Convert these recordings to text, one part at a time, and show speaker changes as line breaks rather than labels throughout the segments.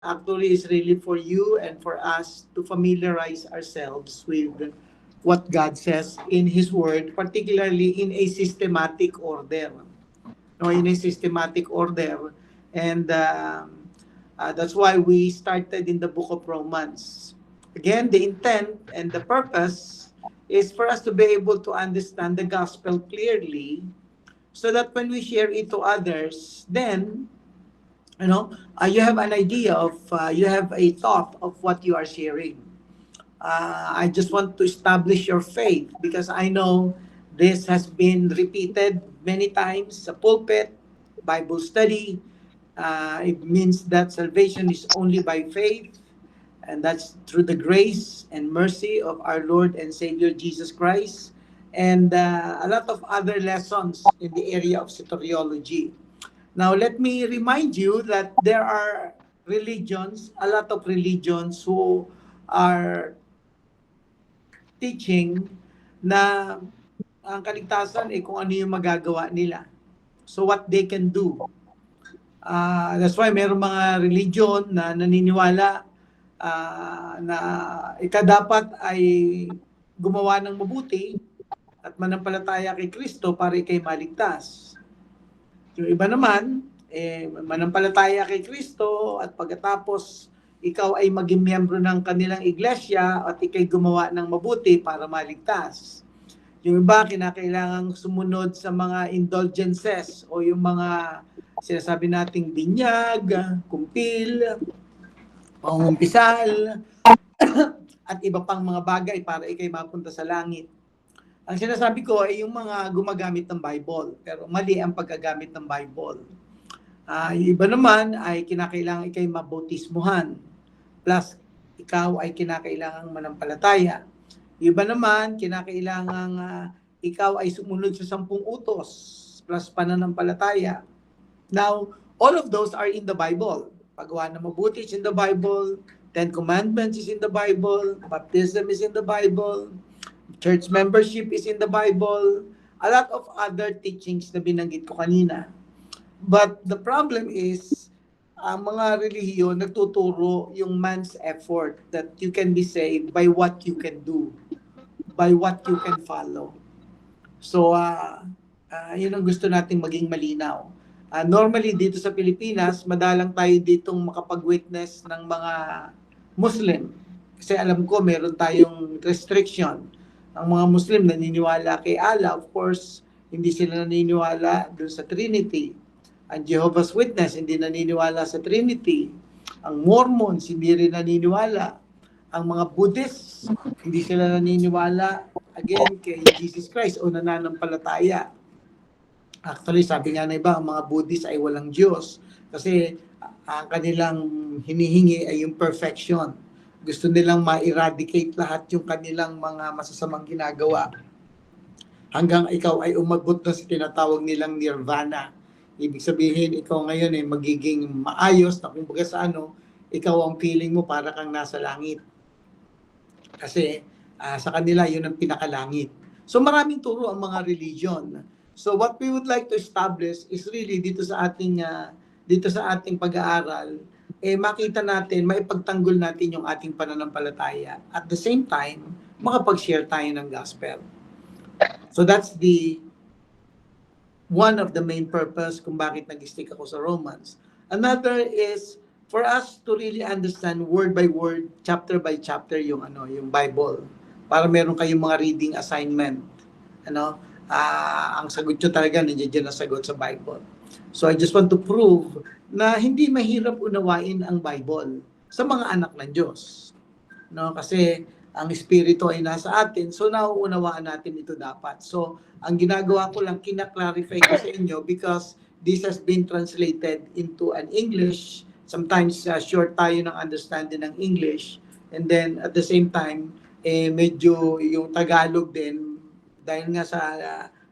actually is really for you and for us to familiarize ourselves with what God says in His Word, particularly in a systematic order. No, in a systematic order. And that's why we started in the book of Romans. Again, the intent and the purpose is for us to be able to understand the gospel clearly so that when we share it to others, then you have an idea of, you have a thought of what you are sharing. I just want to establish your faith because I know this has been repeated many times sa pulpit, Bible study. It means that salvation is only by faith, and that's through the grace and mercy of our Lord and Savior Jesus Christ, and a lot of other lessons in the area of soteriology. Now, let me remind you that there are religions, a lot of religions who are teaching na ang kaligtasan ay kung ano yung magagawa nila. So what they can do. That's why mayroong mga religion na naniniwala na dapat ay gumawa ng mabuti at manampalataya kay Kristo para ikay maligtas. Yung iba naman, manampalataya kay Kristo at pagkatapos ikaw ay maging miyembro ng kanilang iglesia at ikay gumawa ng mabuti para maligtas. Yung iba, kinakailangang sumunod sa mga indulgences o yung mga sinasabi nating binyag, kumpil, pangumpisal, at iba pang mga bagay para ikay mapunta sa langit. Ang sinasabi ko ay yung mga gumagamit ng Bible, pero mali ang paggagamit ng Bible. Yung iba naman ay kinakailangan ikay mabautismuhan, plus ikaw ay kinakailangang manampalataya. Yung iba naman, kinakailangan ikaw ay sumunod sa 10 utos, plus pananampalataya. Now, all of those are in the Bible. Paggawa ng mabuti is in the Bible, 10 Commandments is in the Bible, baptism is in the Bible, church membership is in the Bible, a lot of other teachings na binanggit ko kanina. But the problem is, ang mga relihiyon nagtuturo yung man's effort that you can be saved by what you can do, by what you can follow. So, yun ang gusto nating maging malinaw. Normally, dito sa Pilipinas, madalang tayo ditong makapag-witness ng mga Muslim. Kasi alam ko, meron tayong restriction. Ang mga Muslim naniniwala kay Allah, of course, hindi sila naniniwala dun sa Trinity. Ang Jehovah's Witness, hindi naniniwala sa Trinity. Ang Mormons, hindi rin naniniwala. Ang mga Buddhists, hindi sila naniniwala, again, kay Jesus Christ o nananampalataya. Actually, sabi nga na iba, ang mga Buddhists ay walang Diyos. Kasi ang kanilang hinihingi ay yung perfection. Gusto nilang ma-eradicate lahat yung kanilang mga masasamang ginagawa. Hanggang ikaw ay umabot na sa tinatawag nilang nirvana. Ibig sabihin, ikaw ngayon ay magiging maayos na kumbaga sa ikaw ang feeling mo para kang nasa langit. Kasi sa kanila, yun ang pinakalangit. So maraming turo ang mga religion. So what we would like to establish is really dito sa ating pag-aaral, makita natin, maipagtanggol natin yung ating pananampalataya. At the same time, makapag-share tayo ng gospel. So that's one of the main purpose kung bakit nag-stick ako sa Romans. Another is for us to really understand word by word, chapter by chapter yung Bible. Para meron kayong mga reading assignment. Ang sagot nyo talaga nandiyan ang sagot sa Bible. So I just want to prove na hindi mahirap unawain ang Bible sa mga anak ng Diyos. Kasi ang Espiritu ay nasa atin, so nauunawaan natin ito dapat. So, ang ginagawa ko lang, kinaklarify ko sa inyo because this has been translated into an English. Sometimes, short tayo ng understanding ng English. And then, at the same time, medyo yung Tagalog din, dahil nga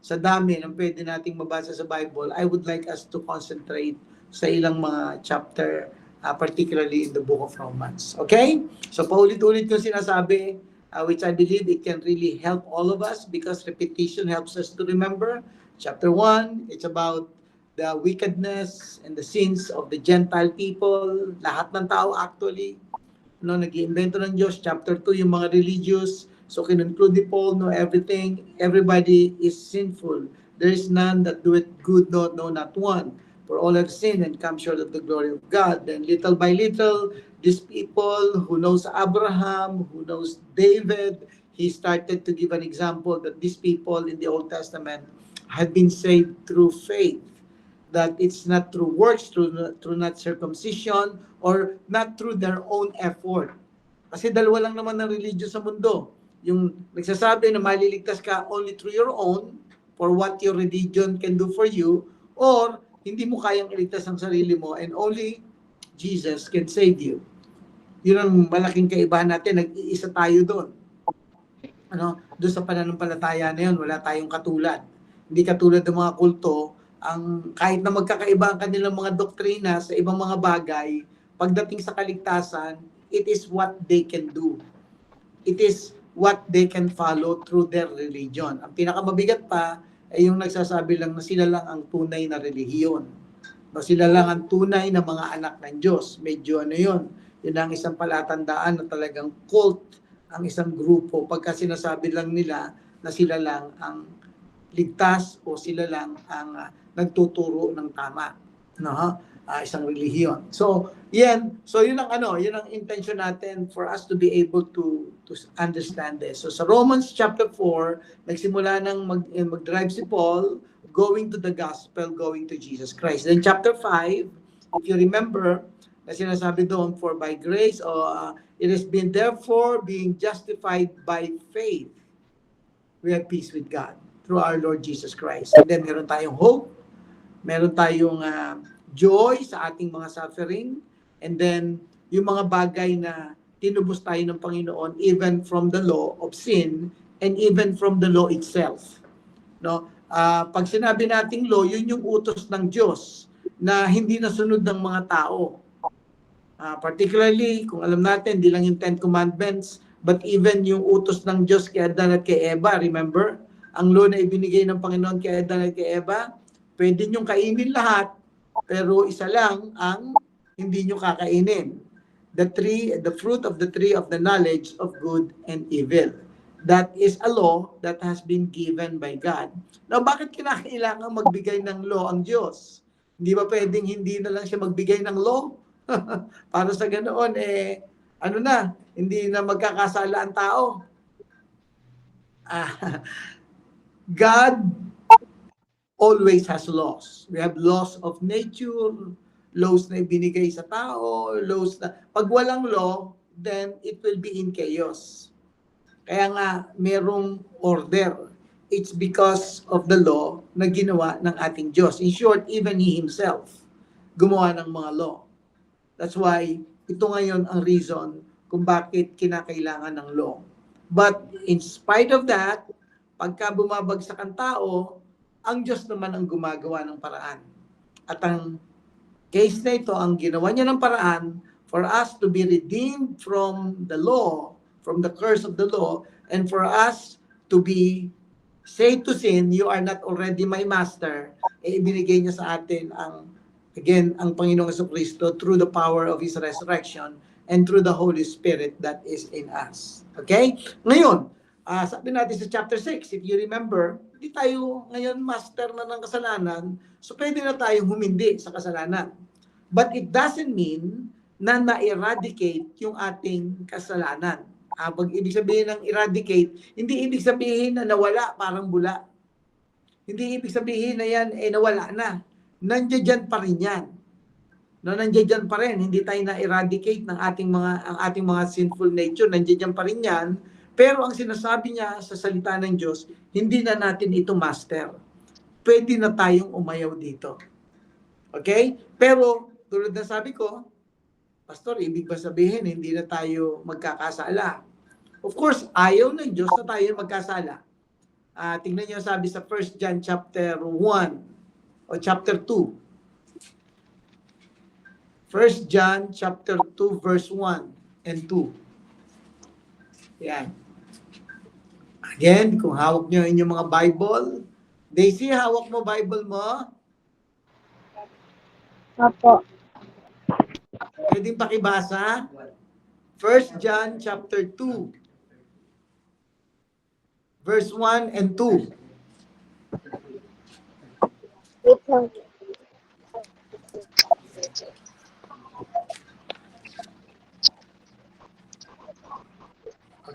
sa dami ng pwede nating mabasa sa Bible, I would like us to concentrate sa ilang mga chapter, particularly in the book of Romans. Okay? So paulit-ulit yung sinasabi, which I believe it can really help all of us because repetition helps us to remember. Chapter 1, it's about the wickedness and the sins of the Gentile people. Lahat ng tao actually, no, nag-iimbento ng Diyos. Chapter 2, yung mga religious. So, kinunclude ni Paul, no, everything, everybody is sinful. There is none that doeth good, no, not one. For all have sinned and come short of the glory of God. Then little by little, these people who knows Abraham, who knows David, he started to give an example that these people in the Old Testament had been saved through faith. That it's not through works, through not circumcision, or not through their own effort. Kasi dalawa lang naman ng religion sa mundo. Yung nagsasabi na maliligtas ka only through your own, for what your religion can do for you, or hindi mo kayang iligtas ang sarili mo and only Jesus can save you. Yun ang malaking kaibahan natin. Nag-iisa tayo doon. Doon sa pananampalataya na yun, wala tayong katulad. Hindi katulad ng mga kulto, kahit na magkakaiba ang kanilang mga doktrina sa ibang mga bagay, pagdating sa kaligtasan, it is what they can do. It is what they can follow through their religion. Ang pinakamabigat pa ay yung nagsasabi lang na sila lang ang tunay na relihiyon. Sila lang ang tunay na mga anak ng Diyos. Medyo yun. Yun ang isang palatandaan na talagang cult ang isang grupo. Pagka sinasabi lang nila na sila lang ang ligtas o sila lang ang nagtuturo ng tama. Isang relihiyon. So yun ang intention natin for us to be able to understand this. So sa Romans chapter 4, nagsimula nang mag-drive si Paul going to the gospel, going to Jesus Christ. Then chapter 5, if you remember, na sinasabi doon, for by grace, it has been therefore being justified by faith, we have peace with God through our Lord Jesus Christ. And then meron tayong hope, meron tayong joy sa ating mga suffering, and then yung mga bagay na tinubos tayo ng Panginoon even from the law of sin and even from the law itself. Pag sinabi nating law, yun yung utos ng Diyos na hindi nasunod ng mga tao. Particularly, kung alam natin, hindi lang yung 10 Commandments, but even yung utos ng Diyos kay Adan at kay Eva, remember? Ang law na ibinigay ng Panginoon kay Adan at kay Eva, pwede niyong kainin lahat, pero isa lang ang hindi nyo kakainin. The fruit of the tree of the knowledge of good and evil. That is a law that has been given by God. Now, bakit kinakailangan magbigay ng law ang Diyos? Hindi ba pwedeng hindi na lang siya magbigay ng law? Para sa ganoon, hindi na magkakasala ang tao. God always has laws. We have laws of nature, laws na ibinigay sa tao, laws na pag walang law, then it will be in chaos. Kaya nga merong order. It's because of the law na ginawa ng ating Diyos. In short, even He Himself gumawa ng mga law. That's why ito ngayon ang reason kung bakit kinakailangan ng law. But in spite of that, pagka bumabagsak ang tao, ang Diyos naman ang gumagawa ng paraan. At ang case na ito, ang ginawa niya ng paraan for us to be redeemed from the law, from the curse of the law, and for us to be saved to sin, you are not already my master, ibinigay niya sa atin ang Panginoong Jesucristo through the power of His resurrection and through the Holy Spirit that is in us. Okay? Ngayon, sabi natin sa chapter 6, if you remember, hindi tayo ngayon master na ng kasalanan, so pwede na tayong humindi sa kasalanan. But it doesn't mean na na-eradicate yung ating kasalanan. Pag ibig sabihin ng eradicate, hindi ibig sabihin na nawala, parang bula. Hindi ibig sabihin na yan, nawala na. Nandiyan pa rin yan. Nandiyan pa rin. Hindi tayo na-eradicate ng ang ating mga sinful nature. Nandiyan pa rin yan. Pero ang sinasabi niya sa salita ng Diyos, hindi na natin ito master. Pwede na tayong umayaw dito. Okay? Pero, tulad na sabi ko, Pastor, ibig ba sabihin, hindi na tayo magkakasala? Of course, ayaw ng Diyos na tayo magkasala. Tingnan niyo sabi sa 1 John chapter 1 o chapter 2. 1 John chapter 2 verse 1 and 2. Yan. Again, kung hawak niyo inyong mga Bible, Daisy, hawak mo Bible mo?
Opo.
Pwedeng pakibasa? 1 John chapter 2, verse 1 and 2.
Wait lang.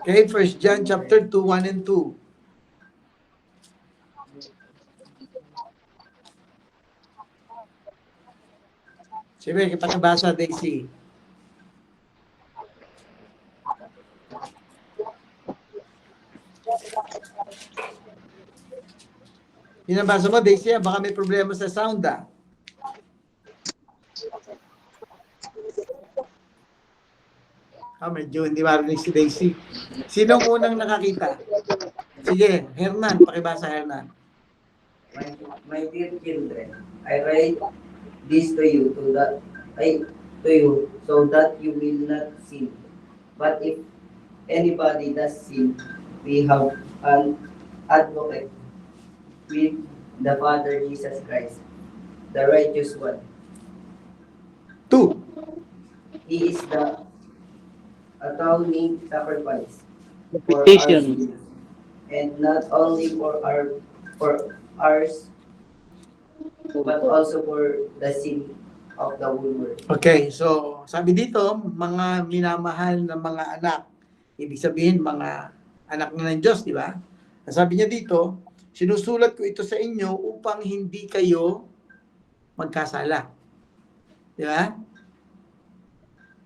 Okay, 1 John chapter 2, 1 and 2. Sige, pakibasa, Daisy. Pinabasa mo, Daisy, baka may problema sa sound, ah. Medyo hindi marinig si Daisy. Sinong unang nakakita? Sige, Hernan, pakibasa, Hernan.
My dear children, I write this to you so that you will not sin. But if anybody does sin, we have an advocate with the Father, Jesus Christ, the righteous one.
2.
He is the atoning sacrifice for our
Repetition.
sins, and not only for ours, but also for the sin of the whole world.
Okay, so sabi dito, mga minamahal na mga anak, ibig sabihin mga anak na ng Diyos, di ba? Sabi niya dito, sinusulat ko ito sa inyo upang hindi kayo magkasala. Di ba?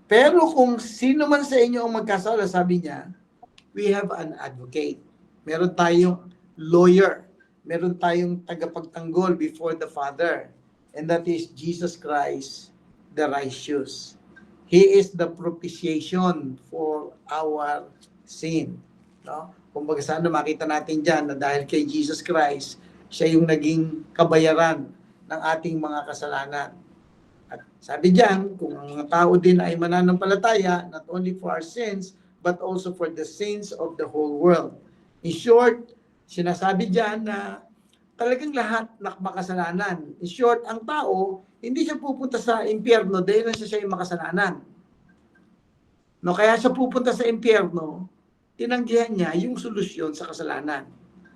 Pero kung sino man sa inyo ang magkasala, sabi niya, we have an advocate. Meron tayong lawyer. Meron tayong tagapagtanggol before the Father. And that is Jesus Christ, the righteous. He is the propitiation for our sin. No? Kung baga sana makita natin dyan na dahil kay Jesus Christ, siya yung naging kabayaran ng ating mga kasalanan. At sabi diyan, kung ang mga tao din ay mananampalataya, not only for our sins, but also for the sins of the whole world. In short, sinasabi diyan na talagang lahat na makasalanan. In short, ang tao, hindi siya pupunta sa impyerno dahil lang siya yung makasalanan. No, kaya siya pupunta sa impyerno, tinanggihan niya yung solusyon sa kasalanan.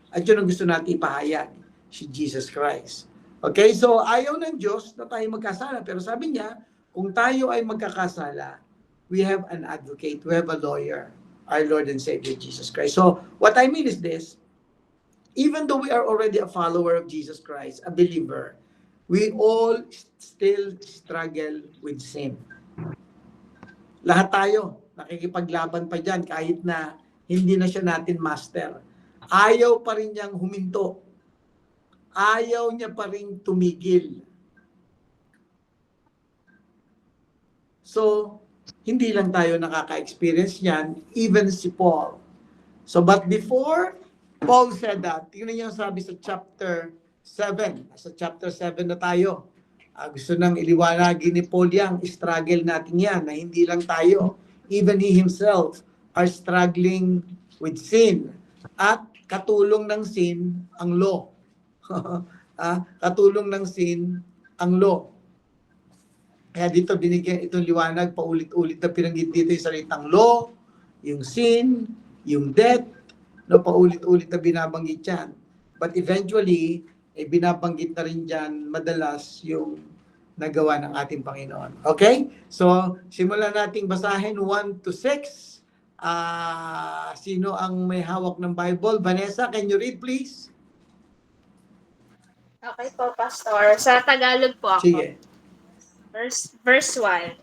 At yun ang gusto natin ipahayag, si Jesus Christ. Okay, so ayaw ng Diyos na tayo magkasala. Pero sabi niya, kung tayo ay magkakasala, we have an advocate, we have a lawyer, our Lord and Savior Jesus Christ. So what I mean is this, even though we are already a follower of Jesus Christ, a believer, we all still struggle with sin. Lahat tayo, nakikipaglaban pa dyan kahit na hindi na siya natin master. Ayaw pa rin niyang huminto. Ayaw niya pa rin tumigil. So, hindi lang tayo nakaka-experience yan, even si Paul. So, but before Paul said that, tingnan niyo sabi sa chapter 7. Sa chapter 7 na tayo. Gusto nang iliwanagin ni Paul yang struggle natin yan, na hindi lang tayo, even he himself, are struggling with sin. At katulong ng sin, ang law. Katulong ng sin, ang law. Kaya dito binigyan itong liwanag, paulit-ulit na pinanggit dito yung salitang law, yung sin, yung death, no, paulit-ulit na binabanggit yan. But eventually, binabanggit na rin dyan madalas yung nagawa ng ating Panginoon. Okay? So, simulan nating basahin 1 to 6. Sino ang may hawak ng Bible? Vanessa, can you read please?
Okay po, Pastor. Sa Tagalog po ako.
Sige.
Verse 1.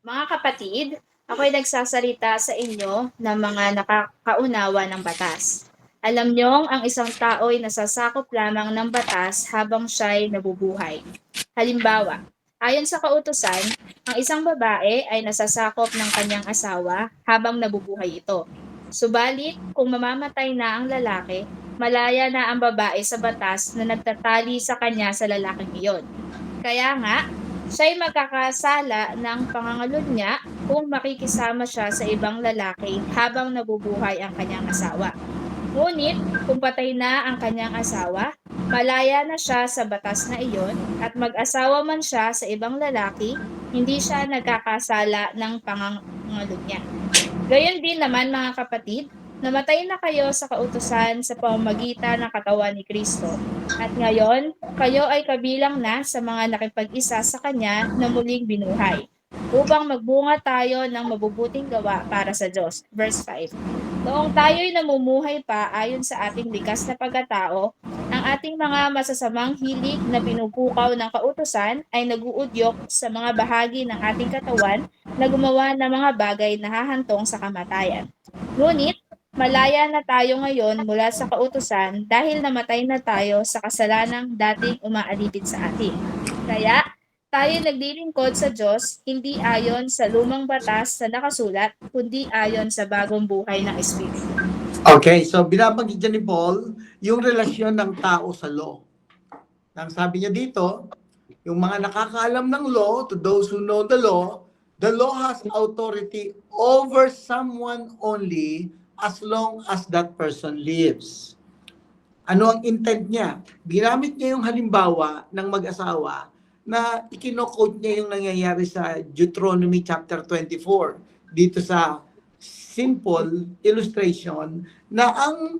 Mga kapatid, ako'y nagsasalita sa inyo ng mga nakakaunawa ng batas. Alam niyong ang isang tao'y nasasakop lamang ng batas habang siya'y nabubuhay. Halimbawa, ayon sa kautusan, ang isang babae ay nasasakop ng kanyang asawa habang nabubuhay ito. Subalit, kung mamamatay na ang lalaki, malaya na ang babae sa batas na nagtatali sa kanya sa lalaking iyon. Kaya nga, siya'y magkakasala ng pangangalunya kung makikisama siya sa ibang lalaki habang nabubuhay ang kanyang asawa. Ngunit, kung patay na ang kanyang asawa, malaya na siya sa batas na iyon at mag-asawa man siya sa ibang lalaki, hindi siya nagkakasala ng pangangalup niya. Gayon din naman mga kapatid, namatay na kayo sa kautusan sa pamamagitan ng katawan ni Kristo. At ngayon, kayo ay kabilang na sa mga nakipag-isa sa Kanya na muling binuhay, upang magbunga tayo ng mabubuting gawa para sa Diyos. Verse 5. Noong tayo'y namumuhay pa ayon sa ating likas na pagkatao, ang ating mga masasamang hilig na pinupukaw ng kautusan ay naguudyok sa mga bahagi ng ating katawan na gumawa ng mga bagay na hahantong sa kamatayan. Ngunit, malaya na tayo ngayon mula sa kautusan dahil namatay na tayo sa kasalanang dating umaalipin sa atin. Kaya, tayo naglilingkod sa Diyos hindi ayon sa lumang batas na nakasulat, kundi ayon sa bagong buhay ng Espiritu.
Okay, so binabanggit dyan ni Paul yung relasyon ng tao sa law. Ang sabi niya dito, yung mga nakakaalam ng law, to those who know the law has authority over someone only as long as that person lives. Ano ang intent niya? Ginamit niya yung halimbawa ng mag-asawa na ikino-quote niya yung nangyayari sa Deuteronomy chapter 24 dito sa simple illustration na ang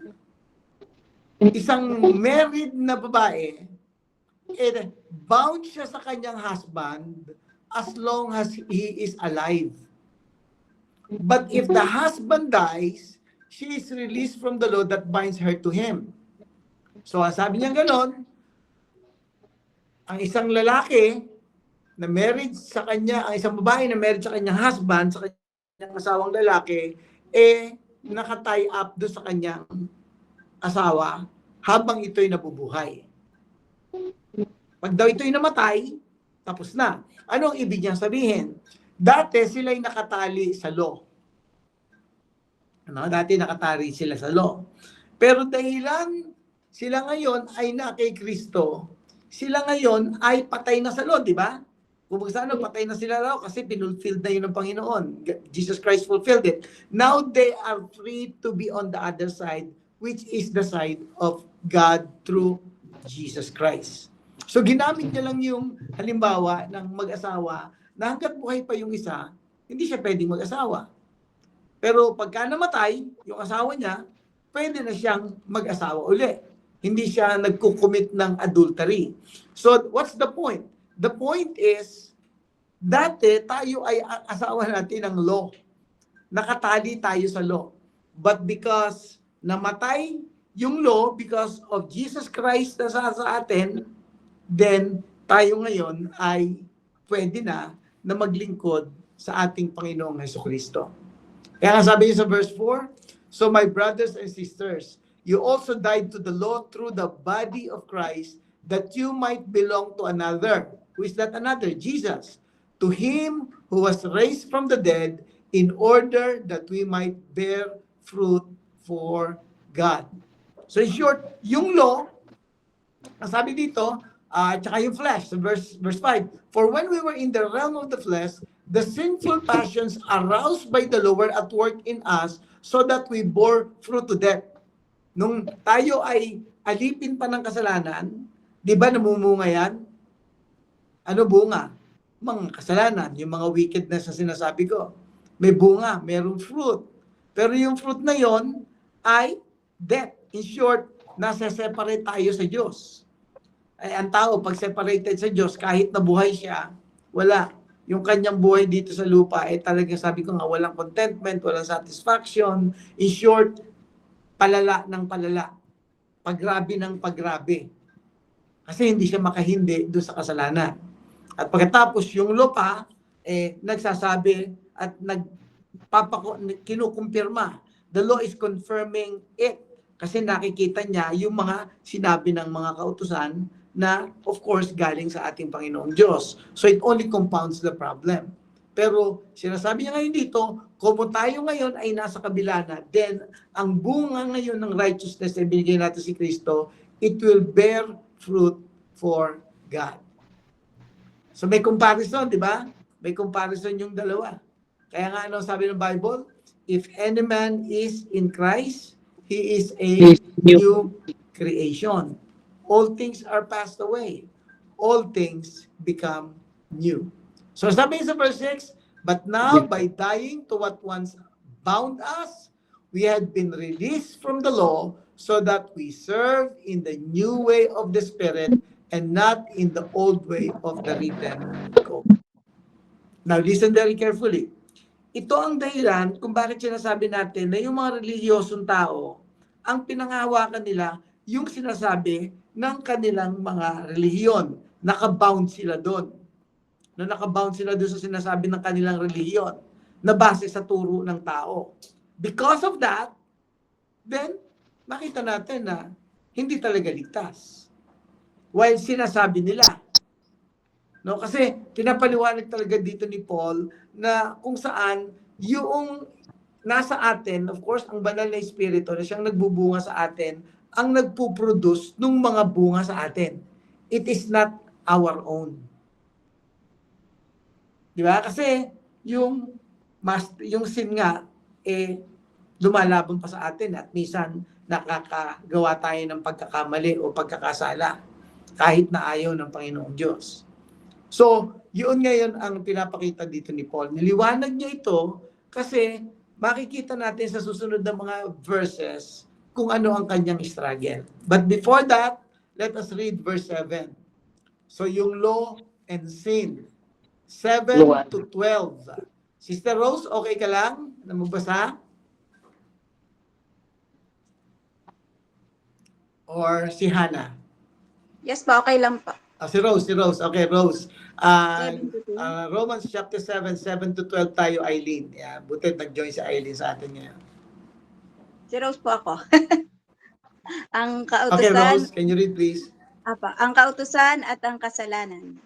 isang married na babae bound siya sa kanyang husband as long as he is alive. But if the husband dies, she is released from the law that binds her to him. So, sabi niya ganon, ang isang lalaki na married sa kanya, ang isang babae na married sa kanyang husband, sa kanyang asawang lalaki, naka-tie up doon sa kanyang asawa habang ito'y nabubuhay. Pag daw ito'y namatay, tapos na. Ano ang ibig niyang sabihin? Dati sila'y nakatali sa law. Dati nakatali sila sa law. Pero dahilan sila ngayon ay na kay Kristo, sila ngayon ay patay na sa law, di ba? Kung saan patay na sila raw kasi pinulfilled na yun ng Panginoon. Jesus Christ fulfilled it. Now they are free to be on the other side, which is the side of God through Jesus Christ. So ginamit niya lang yung halimbawa ng mag-asawa na hanggat buhay pa yung isa, hindi siya pwedeng mag-asawa. Pero pagka namatay, yung asawa niya, pwede na siyang mag-asawa uli. Hindi siya nagkukumit ng adultery. So what's the point? The point is, dati tayo ay asawa natin ng law. Nakatali tayo sa law. But because namatay yung law, because of Jesus Christ na sa atin, then tayo ngayon ay pwede na maglingkod sa ating Panginoong Jesucristo. Kaya nga sabi niya sa verse 4, so my brothers and sisters, you also died to the law through the body of Christ, that you might belong to another. Who is that another? Jesus. To him who was raised from the dead, in order that we might bear fruit for God. So in short, yung law, ang sabi dito, tsaka yung flesh, so verse 5, for when we were in the realm of the flesh, the sinful passions aroused by the law were at work in us, so that we bore fruit to death. Nung tayo ay alipin pa ng kasalanan, di ba namumunga yan? Ano bunga? Mga kasalanan, yung mga wickedness na sinasabi ko. May bunga, mayroong fruit. Pero yung fruit na yon ay death. In short, nasa-separate tayo sa Diyos. Ay, ang tao, pag separated sa Diyos, kahit nabuhay siya, wala. Yung kanyang buhay dito sa lupa, talagang sabi ko nga, walang contentment, walang satisfaction. In short, palala ng palala. Paggrabe ng paggrabe. Kasi hindi siya makahindi doon sa kasalanan. At pagkatapos, yung lupa, nagsasabi at kinukumpirma. The law is confirming it. Kasi nakikita niya yung mga sinabi ng mga kautusan na, of course, galing sa ating Panginoong Diyos. So it only compounds the problem. Pero sinasabi niya ngayon dito, kung tayo ngayon ay nasa kabila na, then ang bunga ngayon ng righteousness na binigay natin si Kristo, it will bear fruit for God. So may comparison, di ba? May comparison yung dalawa. Kaya nga ano sabi ng Bible? If any man is in Christ, he is a new creation. all things are passed away. All things become new. So sabi sa verse 6, but now by dying to what once bound us, we had been released from the law so that we serve in the new way of the Spirit and not in the old way of the written code. Now listen very carefully. Ito ang dahilan kung bakit sinasabi natin na yung mga relihiyosong tao, ang pinangahawakan nila yung sinasabi ng kanilang mga relihiyon. Nakabound sila doon. Nakabound sila doon sa sinasabi ng kanilang relihiyon na base sa turo ng tao. Because of that, then, makita natin na hindi talaga ligtas. While sinasabi nila. No? Kasi pinapaliwanag talaga dito ni Paul na kung saan yung nasa atin, of course, ang banal na espiritu na siyang nagbubunga sa atin, ang nagpuproduce ng mga bunga sa atin. It is not our own. Di ba? Kasi yung sin nga, lumalaban pa sa atin at minsan nakakagawa tayo ng pagkakamali o pagkakasala kahit na ayaw ng Panginoong Diyos. So, yun ngayon ang pinapakita dito ni Paul. Niliwanag niya ito kasi makikita natin sa susunod na mga verses kung ano ang kanyang struggle. But before that, let us read verse 7. So, yung law and sin. 7 to 12. Sister Rose, okay ka lang na magbasa? Or si Hannah?
Yes po, okay lang po.
Si Rose. Okay, Rose.
7 to 2.
Romans chapter 7, 7 to 12 tayo, Eileen. Yeah, buti nag-join si Eileen sa atin ngayon.
Si Rose po ako. Ang
Okay,
kautusan,
Rose, can you read please?
ang kautusan at ang kasalanan.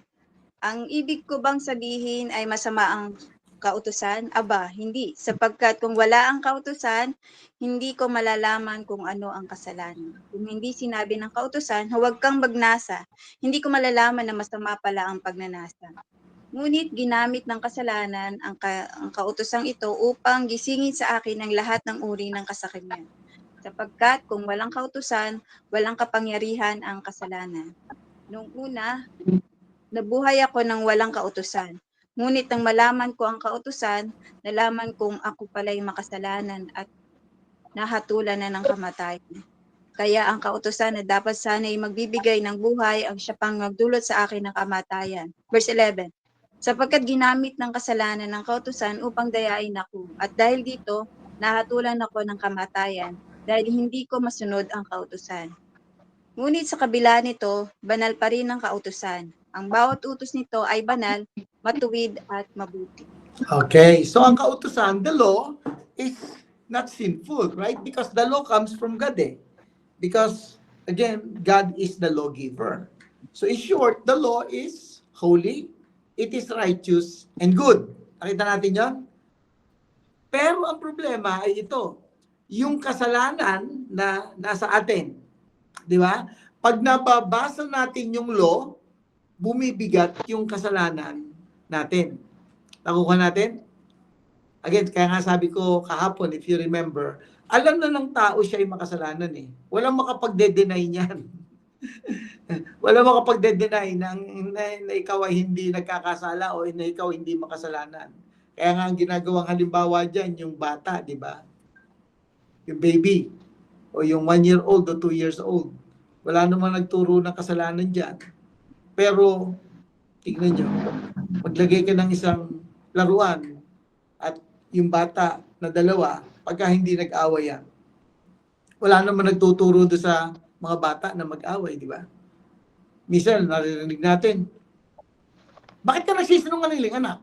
Ang ibig ko bang sabihin ay masama ang kautusan? Aba, hindi. Sapagkat kung wala ang kautusan, hindi ko malalaman kung ano ang kasalanan. Kung hindi sinabi ng kautusan, huwag kang magnasa. Hindi ko malalaman na masama pala ang pagnanasa. Ngunit ginamit ng kasalanan ang kautusang ito upang gisingin sa akin ang lahat ng uri ng kasakiman. Sapagkat kung walang kautusan, walang kapangyarihan ang kasalanan. Noong una, nabuhay ako ng walang kautusan. Ngunit nang malaman ko ang kautusan, nalaman kong ako pala'y makasalanan at nahatulan na ng kamatayan. Kaya ang kautusan na dapat sana'y magbibigay ng buhay ang siya pang magdulot sa akin ng kamatayan. Verse 11. Sapagkat ginamit ng kasalanan ng kautusan upang dayain ako. At dahil dito, nahatulan ako ng kamatayan dahil hindi ko masunod ang kautusan. Ngunit sa kabila nito, banal pa rin ang kautusan. Ang bawat utos nito ay banal, matuwid at mabuti.
Okay, so ang kautusan, the law, is not sinful, right? Because the law comes from God eh. Because, again, God is the lawgiver. So in short, the law is holy, it is righteous, and good. Nakita natin yon. Pero ang problema ay ito, yung kasalanan na nasa atin. Di ba? Pag nababasa natin yung law, bumibigat yung kasalanan natin. Nakuha natin? Again, kaya nga sabi ko kahapon, if you remember, alam na ng tao siya ay makasalanan eh. Walang makapagde-deny niyan. Walang makapagde-deny na ikaw ay hindi nagkakasala o na ikaw hindi makasalanan. Kaya nga ang ginagawang halimbawa dyan, yung bata, di ba? Yung baby, o yung 1-year-old o 2 years old. Wala namang nagturo ng kasalanan dyan. Pero, tignan nyo, maglagay ka ng isang laruan at yung bata na dalawa, pagka hindi nag-away yan, wala naman nagtuturo doon sa mga bata na mag-away, di ba? Minsan, naririnig natin, bakit ka nagsisinungaling, anak?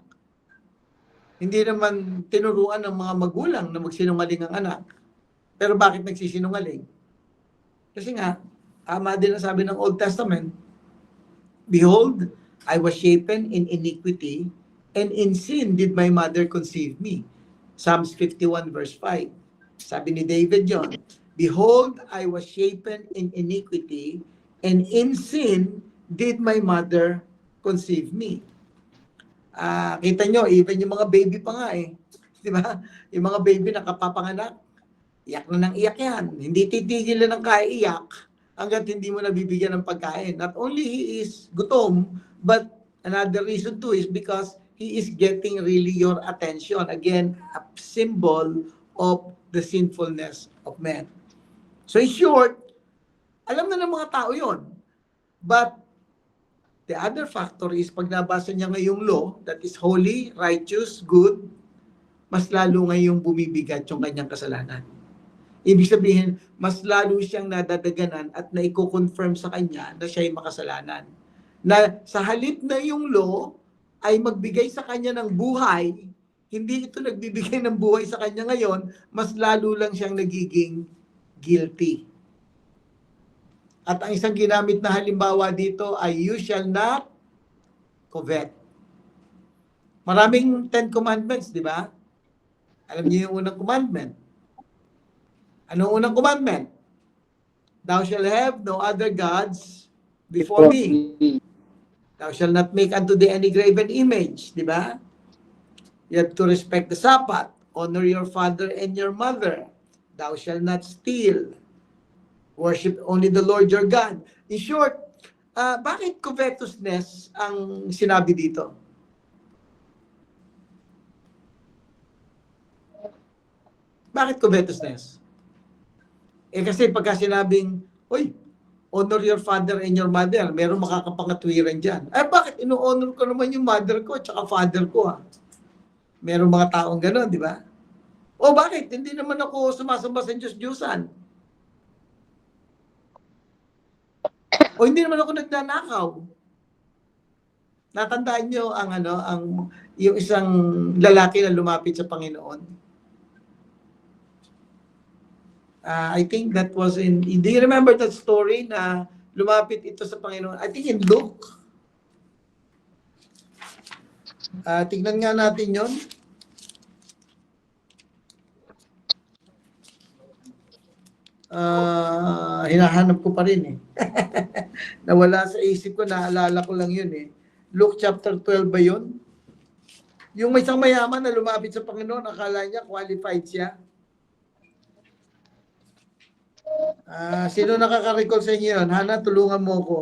Hindi naman tinuruan ng mga magulang na magsinungaling ang anak. Pero bakit nagsisinungaling? Kasi nga, tama din ang sabi ng Old Testament, behold, I was shapen in iniquity, and in sin did my mother conceive me. Psalms 51 verse 5. Sabi ni David yon, behold, I was shapen in iniquity, and in sin did my mother conceive me. Kita nyo, even yung mga baby pa nga eh. Di ba? Yung mga baby nakapapanganak, iyak na ng iyak yan. Hindi titigil na ng kaiiyak hanggat hindi mo nabibigyan ng pagkain. Not only he is gutom, but another reason too is because he is getting really your attention. Again, a symbol of the sinfulness of man. So in short, alam na ng mga tao yon. But the other factor is pag nabasa niya ngayong law that is holy, righteous, good, mas lalo ngayong bumibigat yung kanyang kasalanan. Ibig sabihin, mas lalo siyang nadadaganan at naiko-confirm sa kanya na siya ay makasalanan. Na sa halip na yung law ay magbigay sa kanya ng buhay, hindi ito nagbibigay ng buhay sa kanya ngayon, mas lalo lang siyang nagiging guilty. At ang isang ginamit na halimbawa dito ay you shall not covet. Maraming 10 commandments, di ba? Alam niyo yung unang commandment. Anong unang commandment? Thou shall have no other gods before me. Thou shall not make unto thee any graven image. Di ba? You have to respect the Sabbath. Honor your father and your mother. Thou shall not steal. Worship only the Lord your God. In short, bakit covetousness ang sinabi dito? Bakit covetousness? Kasi pagka sinabing, uy, honor your father and your mother, meron makakapangatwiran dyan. Bakit ino-honor ko naman yung mother ko at saka father ko, ha? Meron mga taong gano'n, di ba? O bakit? Hindi naman ako sumasamba sa Diyos-Diyusan. O hindi naman ako nagnanakaw. Natandaan nyo yung isang lalaki na lumapit sa Panginoon. I think that was do you remember that story na lumapit ito sa Panginoon? I think in Luke. Tignan nga natin yon. Hinahanap ko pa rin eh. Nawala sa isip ko, naalala ko lang yun eh. Luke chapter 12 ba yun? Yung may isang mayaman na lumapit sa Panginoon, akala niya qualified siya. Sino nakaka-recall sa inyo yun? Hana, tulungan mo ko.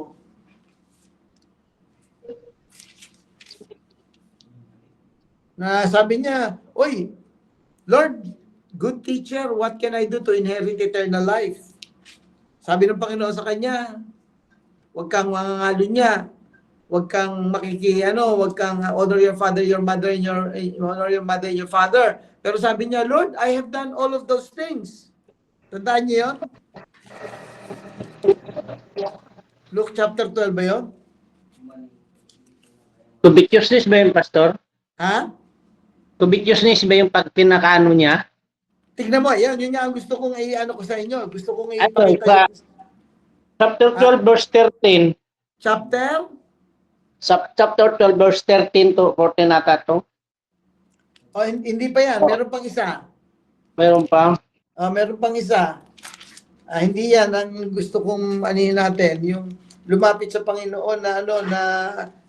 Na sabi niya, "Oy, Lord, good teacher, what can I do to inherit eternal life?" Sabi ng Panginoon sa kanya, "Huwag kang mangangalo niya. Huwag kang huwag kang honor your father, your mother, and honor your mother and your father." Pero sabi niya, "Lord, I have done all of those things." Tandaan niyo yun? Luke chapter 12 ba yun?
Covetousness ba yung pastor?
Ha?
Covetousness ba yung pag pinakaano niya?
Tignan mo, yun nga ang gusto kong i-ano ko sa inyo. Gusto kong
Ano,
ipakita
chapter 12 verse 13.
Chapter?
Chapter 12 verse 13 to 14 nata to.
O, hindi pa yan. Meron pang isa.
Mayroon pa.
Meron pang isa. Hindi yan ang gusto kong anihin natin. Yung lumapit sa Panginoon na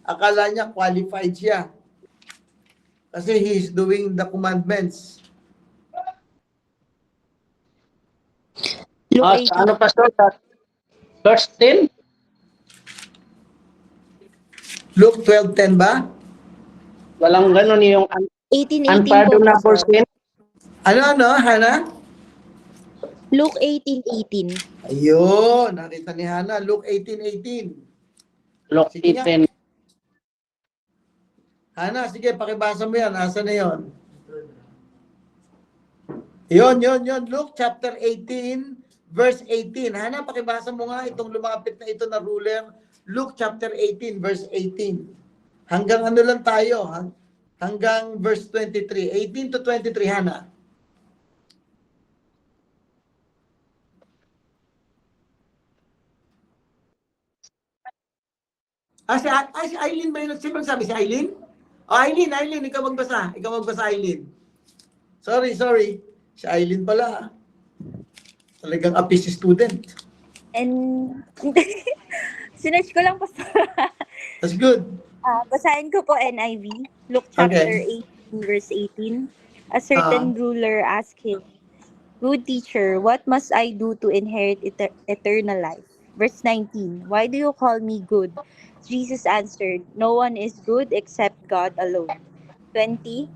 akala niya qualified siya. Kasi he is doing the commandments.
Sa ano pastor? Verse 10?
Luke 12:10 ba?
Walang ganun yung
18:18 po,
unpardonable
Pastor.
sin.
Ano, Hana?
Luke 18:18.
Ayun, nakita ni Hana. Luke 18:18.
Luke
Sige nga.
18.
Hana, sige, pakibasa mo yan. Asa na yon? Yun. Luke chapter 18, verse 18. Hana, pakibasa mo nga itong lumapit na ito na ruler. Luke chapter 18, verse 18. Hanggang ano lang tayo? Hanggang verse 23. 18 to 23, Hana. Si Aileen ba yun? Sino sabi? Si Aileen? Aileen, ikaw magbasa. Aileen. Sorry. Si Aileen pala. Talagang apis si student.
And sinerch ko lang po.
That's good.
Basahin ko po NIV. Luke chapter 18, verse 18. A certain ruler asked him, "Good teacher, what must I do to inherit eternal life?" Verse 19, why do you call me good? Jesus answered, no one is good except God alone. 20,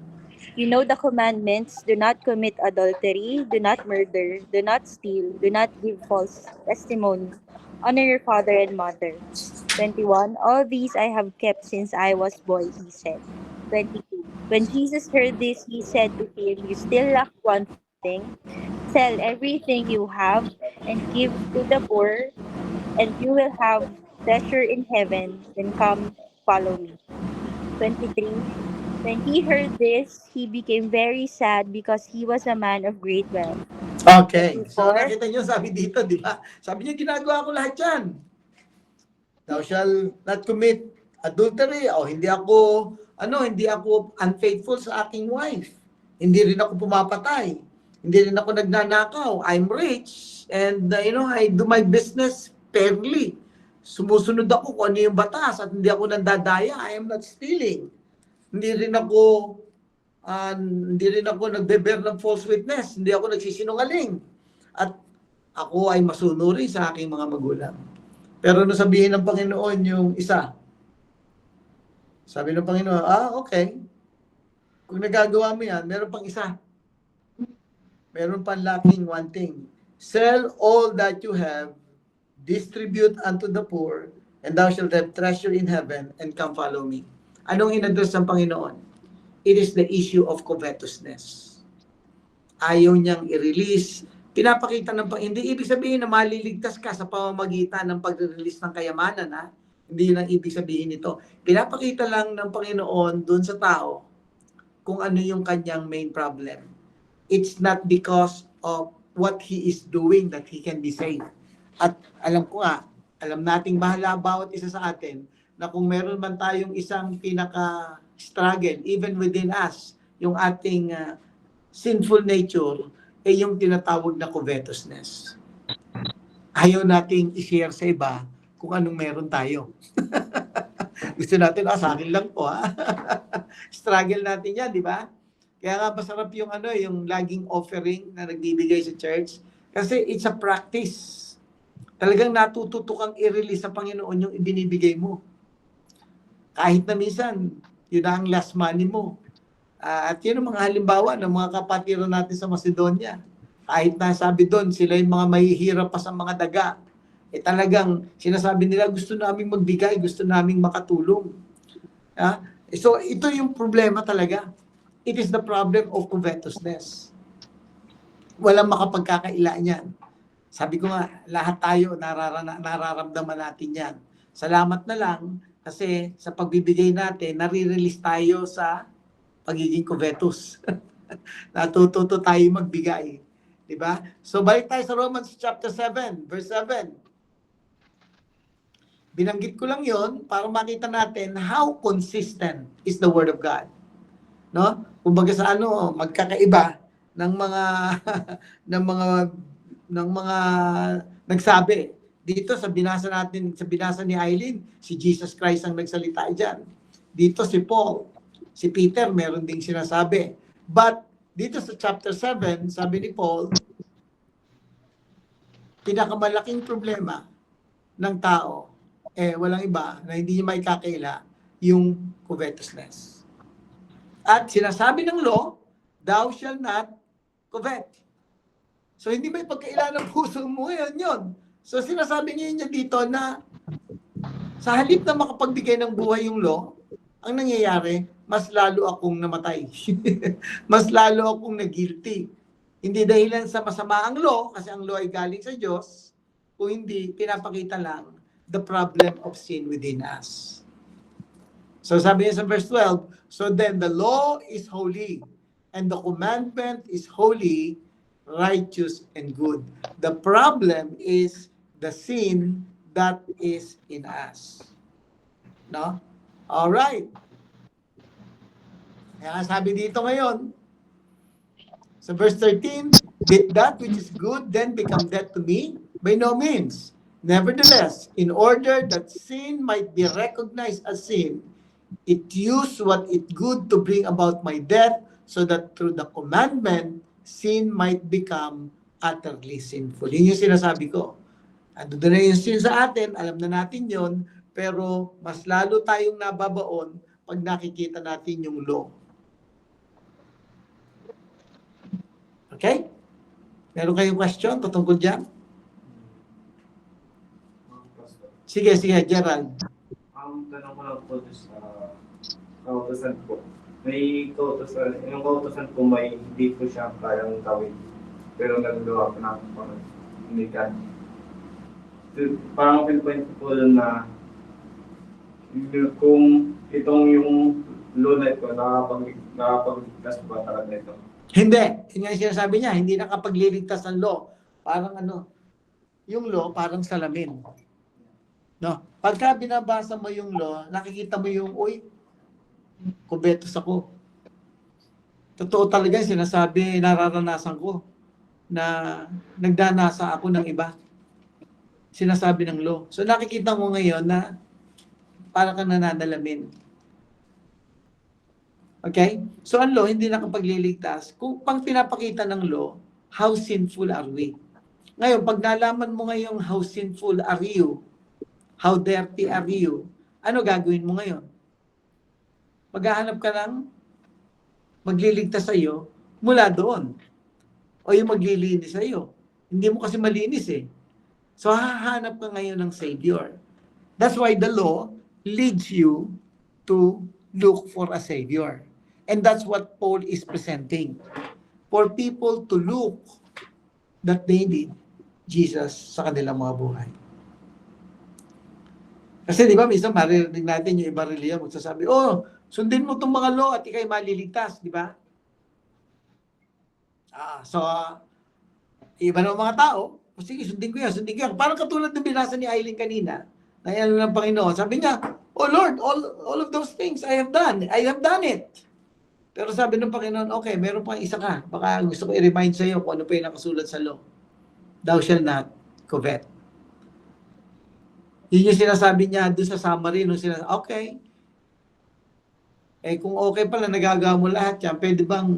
you know the commandments, do not commit adultery, do not murder, do not steal, do not give false testimony, honor your father and mother. 21, all these I have kept since I was boy, he said. 22, when Jesus heard this, he said to him, you still lack one thing. Sell everything you have and give to the poor, and you will have treasure in heaven. Then come, follow me. 23, when he heard this, he became very sad because he was a man of great wealth.
Okay. So
24,
nakita niyo sabi dito, di ba? Sabi niya, ginagawa ko lahat yan. Thou shall not commit adultery. O hindi ako unfaithful sa aking wife. Hindi rin ako pumapatay. Hindi rin ako nagnanakaw. I'm rich and I do my business fairly. Sumusunod ako kung ano yung batas at hindi ako nandadaya. I am not stealing. Hindi rin ako nagbebear ng false witness. Hindi ako nagsisinungaling. At ako ay masunuri sa aking mga magulang. Pero nung sabihin ng Panginoon yung isa, sabi ng Panginoon, okay. Kung nagagawa mo yan, meron pang isa. Meron pang lacking one thing. Sell all that you have, distribute unto the poor, and thou shalt have treasure in heaven, and come follow me. Anong inaddress ng Panginoon? It is the issue of covetousness. Ayaw niyang i-release. Pinapakita hindi ibig sabihin na maliligtas ka sa pamamagitan ng pag-release ng kayamanan, ha? Hindi yun ang ibig sabihin nito. Pinapakita lang ng Panginoon doon sa tao kung ano yung kanyang main problem. It's not because of what he is doing that he can be saved. At alam nating bahala bawat isa sa atin na kung meron man tayong isang pinaka-struggle, even within us, yung ating sinful nature, yung tinatawag na covetousness. Ayaw nating i-share sa iba kung anong meron tayo. Gusto natin, sa akin lang po, ha? Struggle natin yan, di ba? Kaya nga masarap yung yung laging offering na nagbibigay sa church. Kasi it's a practice. Talagang natututo kang i-release sa Panginoon yung ibinibigay mo. Kahit na minsan, yun ang last money mo. At yun ang mga halimbawa ng mga kapatiro natin sa Macedonia. Kahit na sabi doon, sila yung mga mahihirap pa sa mga daga. Talagang sinasabi nila, gusto naming magbigay, gusto naming makatulong. So ito yung problema talaga. It is the problem of covetousness. Walang makapagkakaila niyan. Sabi ko nga, lahat tayo nararamdaman natin yan. Salamat na lang kasi sa pagbibigay natin, nare-release tayo sa pagiging covetous. Natututo tayo magbigay. Diba? So balik tayo sa Romans chapter 7, verse 7. Binanggit ko lang yon para makita natin how consistent is the Word of God. No? Kumbaga sa magkakaiba ng mga ng mga nagsabi. Dito sa binasa ni Eileen, si Jesus Christ ang nagsalita diyan. Dito si Paul, si Peter meron ding sinasabi. But dito sa chapter 7, sabi ni Paul, pinakamalaking problema ng tao walang iba na hindi niya maikakaila yung covetousness. At sinasabi ng law, thou shall not covet. So hindi may pagkaila ng puso mo yun. So sinasabi niya dito na sa halip na makapagbigay ng buhay yung law, ang nangyayari, mas lalo akong namatay. Mas lalo akong nag-guilty. Hindi dahilan sa masama ang law, kasi ang law ay galing sa Diyos, kung hindi, pinapakita lang the problem of sin within us. So sabi niya sa verse 12, so then the law is holy, and the commandment is holy, righteous, and good. The problem is the sin that is in us. No? All right. Kaya sabi dito ngayon, sa verse 13, did that which is good then become death to me? By no means. Nevertheless, in order that sin might be recognized as sin, it used what it good to bring about my death, so that through the commandment, sin might become utterly sinful. Yun yung sinasabi ko. Ando na yung sin sa atin, alam na natin yon, pero mas lalo tayong nababaon pag nakikita natin yung law. Okay? Meron kayong question patungkol dyan? Sige, Gerald.
Ang tanong ko lang po sa kautosan po. May kautosan, yung kautosan po may hindi po siya kayang gawin. Pero nagagawa po namin po hindi ka. Parang pinpoint ko po doon na kung itong yung law na ito, nakapagligtas ba talaga ito?
Hindi. Yun nga yung sinasabi niya, hindi nakapagliligtas ang law. Parang yung law parang salamin. No? Pagka binabasa mo yung law, nakikita mo yung, uy, kubetos ako. Totoo talaga yung sinasabi, nararanasan ko na nagdanasa ako ng iba. Sinasabi ng law. So nakikita mo ngayon na parang kang nananalamin. Okay? So ang law, hindi nakapagliligtas. Kung pang pinapakita ng law, how sinful are we? Ngayon, pag nalaman mo ngayon how sinful are you, how dirty are you, ano gagawin mo ngayon? Maghahanap ka ng magliligtas sa iyo mula doon. O yung maglilinis sa iyo. Hindi mo kasi malinis eh. So hahanap ka ngayon ng Savior. That's why the law leads you to look for a Savior. And that's what Paul is presenting. For people to look that they need Jesus sa kanilang mga buhay. Kasi di ba, minsan maririnig natin yung iba reliyon magsasabi, oh, sundin mo itong mga law at ikay maliligtas, di ba? So, iba ng mga tao, sige, sundin ko yan. Parang katulad ng binasa ni Aileen kanina, na yan ng Panginoon. Sabi niya, oh Lord, all of those things I have done it. Pero sabi ng Panginoon, okay, meron pang isa ka. Baka gusto ko i-remind sa iyo kung ano pa yung nakasulat sa law. Thou shall not covet. Yun yung sinasabi niya doon sa summary. Okay. Kung okay pala, nagagawa mo lahat yan, pwede bang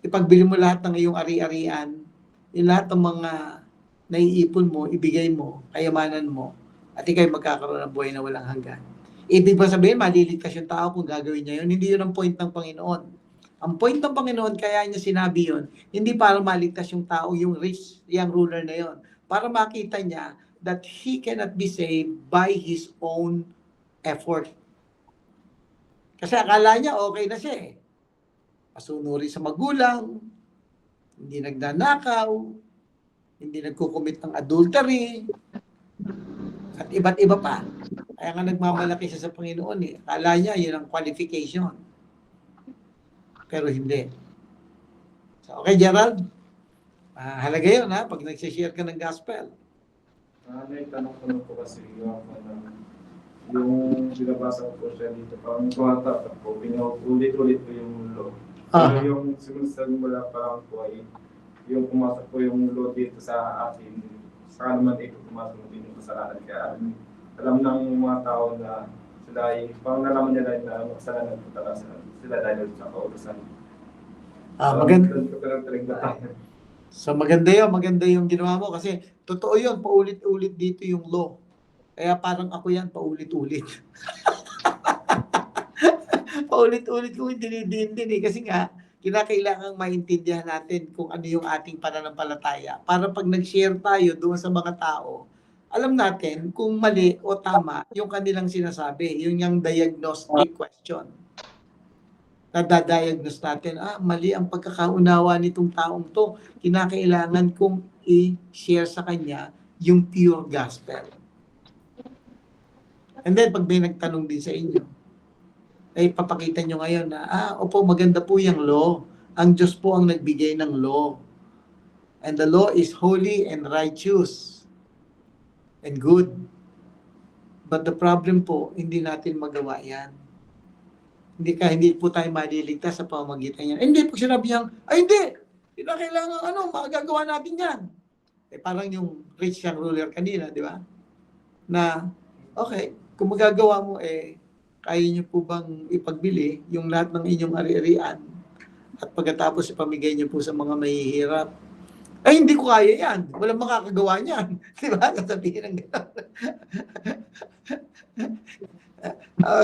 ipagbili mo lahat ng iyong ari-arian, yung lahat ng mga naiipon mo, ibigay mo, kayamanan mo, at ikay magkakaroon ng buhay na walang hanggan. Ibig ba sabihin, maliligtas yung tao kung gagawin niya yun? Hindi yun ang point ng Panginoon. Ang point ng Panginoon, kaya niya sinabi yun, hindi para maligtas yung tao, yung rich, yung ruler na yun. Para makita niya that he cannot be saved by his own effort. Kasi akala niya okay na siya eh. Pasunuri sa magulang, hindi nagdanakaw, hindi nagkukumit ng adultery, at iba't iba pa. Kaya nga nagmamalaki siya sa Panginoon eh. Akala niya yun ang qualification. Pero hindi. So, okay, Gerald? Halaga yun ha, pag nagsishare ka ng gospel.
May tanong ko na po kasi yung binabasa ko po siya dito, parang kumata po, pinuulit-ulit po yung law. Pero yung simula pa lang po ay yung pumasok po yung law dito sa atin, saka naman dito pumasok din yung kasalanan. Kaya alam ng mga tao na sila ay, parang nalaman nila na makasalanan po talaga sila dahil sa kautosan.
So maganda yung ginawa mo kasi totoo yun, paulit-ulit dito yung law. Kaya parang ako yan, paulit-ulit. Paulit-ulit ko din eh. Kasi nga, kinakailangang maintindihan natin kung ano yung ating pananampalataya. Para pag nag-share tayo doon sa mga tao, alam natin kung mali o tama yung kanilang sinasabi. Yun yung diagnostic question. Nadadiagnose natin, mali ang pagkakaunawa nitong taong to. Kinakailangan kong i-share sa kanya yung pure gospel. And then, pag may nagtanong din sa inyo, ay papakita nyo ngayon na, opo, maganda po yung law. Ang Diyos po ang nagbigay ng law. And the law is holy and righteous and good. But the problem po, hindi natin magawa yan. Hindi po tayo maliligtas sa pamamagitan yan. Hindi, pag sinabi niyang, hindi, kailangan magagawa natin yan. Parang yung rich young ruler kanina, di ba? Na, okay, kung magagawa mo, kaya niyo po bang ipagbili yung lahat ng inyong ari-arian at pagkatapos ipamigay niyo po sa mga mahihirap Ay, hindi ko kaya yan. Walang makakagawa niyan. Di ba? Sasabihin ng gano'n.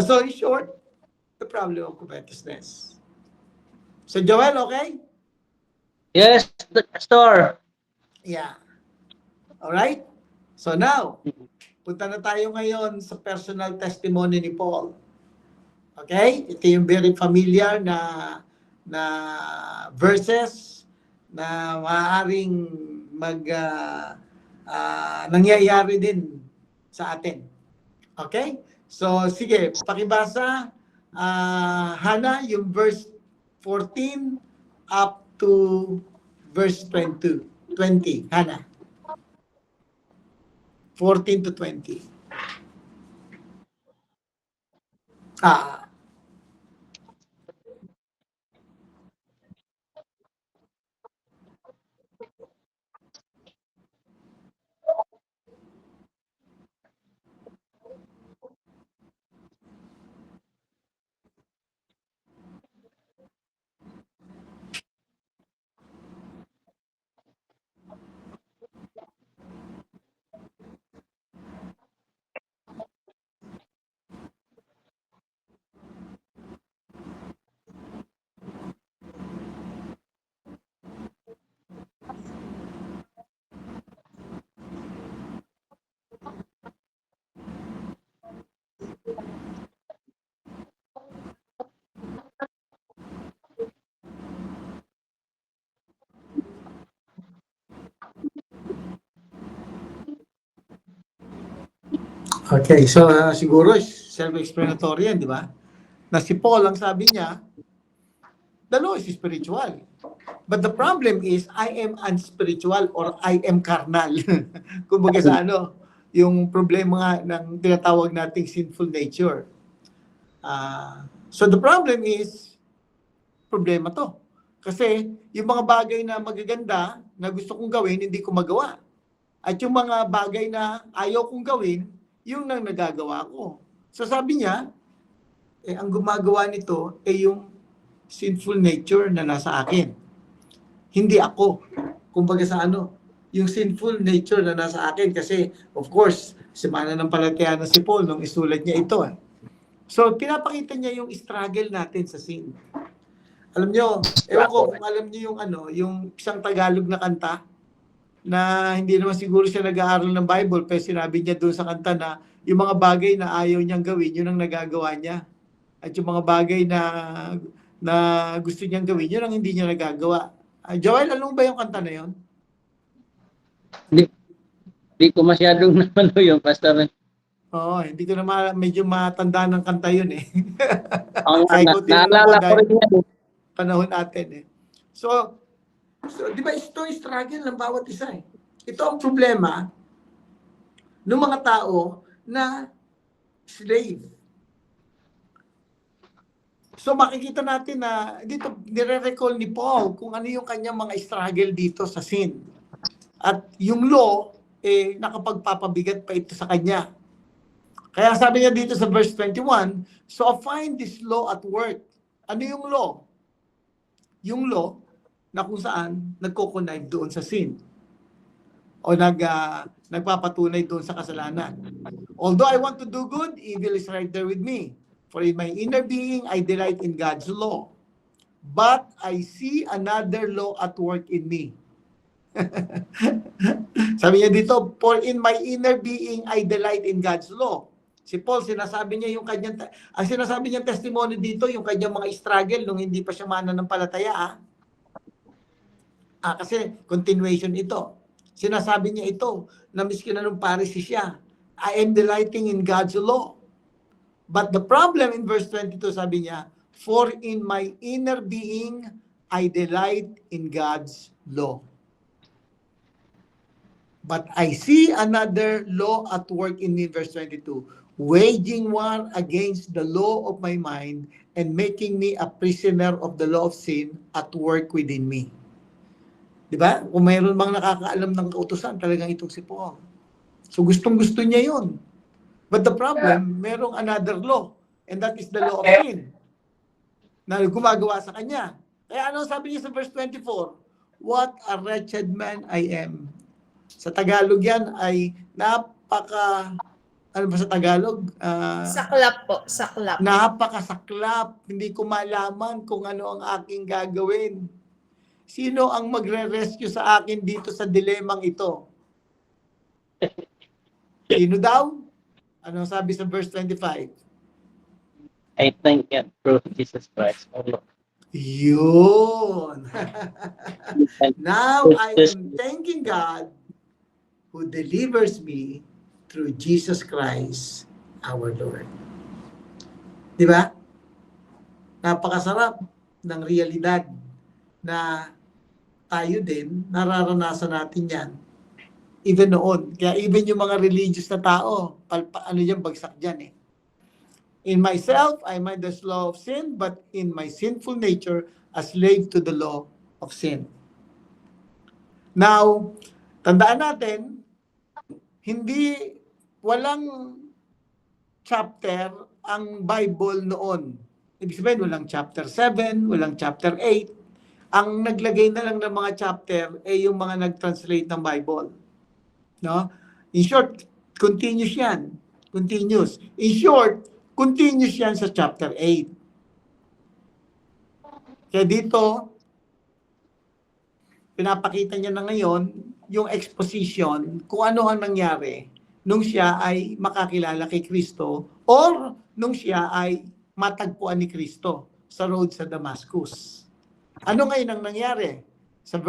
So in short, the problem of covetousness. So Joel, okay?
Yes, Pastor.
Yeah. Alright? So now, punta na tayo ngayon sa personal testimony ni Paul. Okay? Ito yung very familiar na verses na maaaring nangyayari din sa atin. Okay? So, sige, pakibasa, Hana, yung verse 14 up to verse 20. Hana. 14 to 20. Okay, so siguro self-explanatory yan, di ba? Na si Paul, ang sabi niya, the law is spiritual. But the problem is, I am unspiritual or I am carnal. Kumbaga sa yung problema nga ng tinatawag nating sinful nature. So the problem is, problema to. Kasi yung mga bagay na magaganda na gusto kong gawin, hindi ko magawa. At yung mga bagay na ayaw kong gawin, yung nang nagagawa ko. So sabi niya, ang gumagawa nito ay yung sinful nature na nasa akin. Hindi ako. Kumbaga sa yung sinful nature na nasa akin. Kasi, of course, si mananampalataya na si Paul nung isulat niya ito. So, pinapakita niya yung struggle natin sa sin. Alam niyo, ewan ko kung alam niyo yung yung isang Tagalog na kanta, na hindi naman siguro siya nag-aaral ng Bible, pero sinabi niya doon sa kanta na yung mga bagay na ayaw niyang gawin, yun ang nagagawa niya. At yung mga bagay na gusto niyang gawin, yun ang hindi niya nagagawa. Joel, alam mo ba yung kanta na yun?
Hindi ko masyadong naman yun, Pastor.
Oo, hindi ko na medyo matanda ng kanta yun eh.
Ang
Kaya ko
naalala ko rin yan.
panahon natin eh. So, di ba ito yung struggle ng bawat isa eh. Ito ang problema ng mga tao na slave. So makikita natin na dito nire-recall ni Paul kung ano yung kanyang mga struggle dito sa sin. At yung law, nakapagpapabigat pa ito sa kanya. Kaya sabi niya dito sa verse 21, so I find this law at work. Ano yung law? Yung law na kung saan nagko-connive doon sa sin o nagpapatunay doon sa kasalanan. Although I want to do good, evil is right there with me. For in my inner being, I delight in God's law. But I see another law at work in me. Sabi niya dito, for in my inner being, I delight in God's law. Si Paul, sinasabi niya yung kanyang, ang sinasabi niyang testimony dito, yung kanyang mga struggle nung hindi pa siya mananampalataya. Kasi continuation ito. Sinasabi niya ito, na miskin na nung Pharisee siya, I am delighting in God's law. But the problem in verse 22, sabi niya, for in my inner being, I delight in God's law. But I see another law at work in me, verse 22, waging war against the law of my mind and making me a prisoner of the law of sin at work within me. Diba? Kung mayroon bang nakakaalam ng kautusan, talagang itong si Paul. So gustong-gusto niya yun. But the problem, merong another law, and that is the law of sin, na gumagawa sa kanya. Kaya ano sabi niya sa verse 24? What a wretched man I am. Sa Tagalog yan ay ano ba sa Tagalog?
Saklap po, saklap.
Napakasaklap. Hindi ko malaman kung ano ang aking gagawin. Sino ang magre-rescue sa akin dito sa dilemang ito? Sino daw? Ano sabi sa verse 25?
I thank God through Jesus Christ, our Lord.
Yun. Now I am thanking God who delivers me through Jesus Christ, our Lord. Di ba? Napakasarap ng realidad na tayo din, nararanasan natin yan. Even noon. Kaya even yung mga religious na tao, bagsak dyan eh. In myself, I am the law of sin, but in my sinful nature, a slave to the law of sin. Now, tandaan natin, walang chapter ang Bible noon. Ibig sabihin, walang chapter 7, walang chapter 8. Ang naglagay na lang ng mga chapter ay yung mga nag-translate ng Bible. No? In short, continuous yan. Continuous. In short, continuous yan sa chapter 8. Kaya dito, pinapakita niya na ngayon yung exposition kung ano ang nangyari nung siya ay makakilala kay Kristo or nung siya ay matagpuan ni Kristo sa road sa Damascus. Ano ngayon ang nangyari? Sa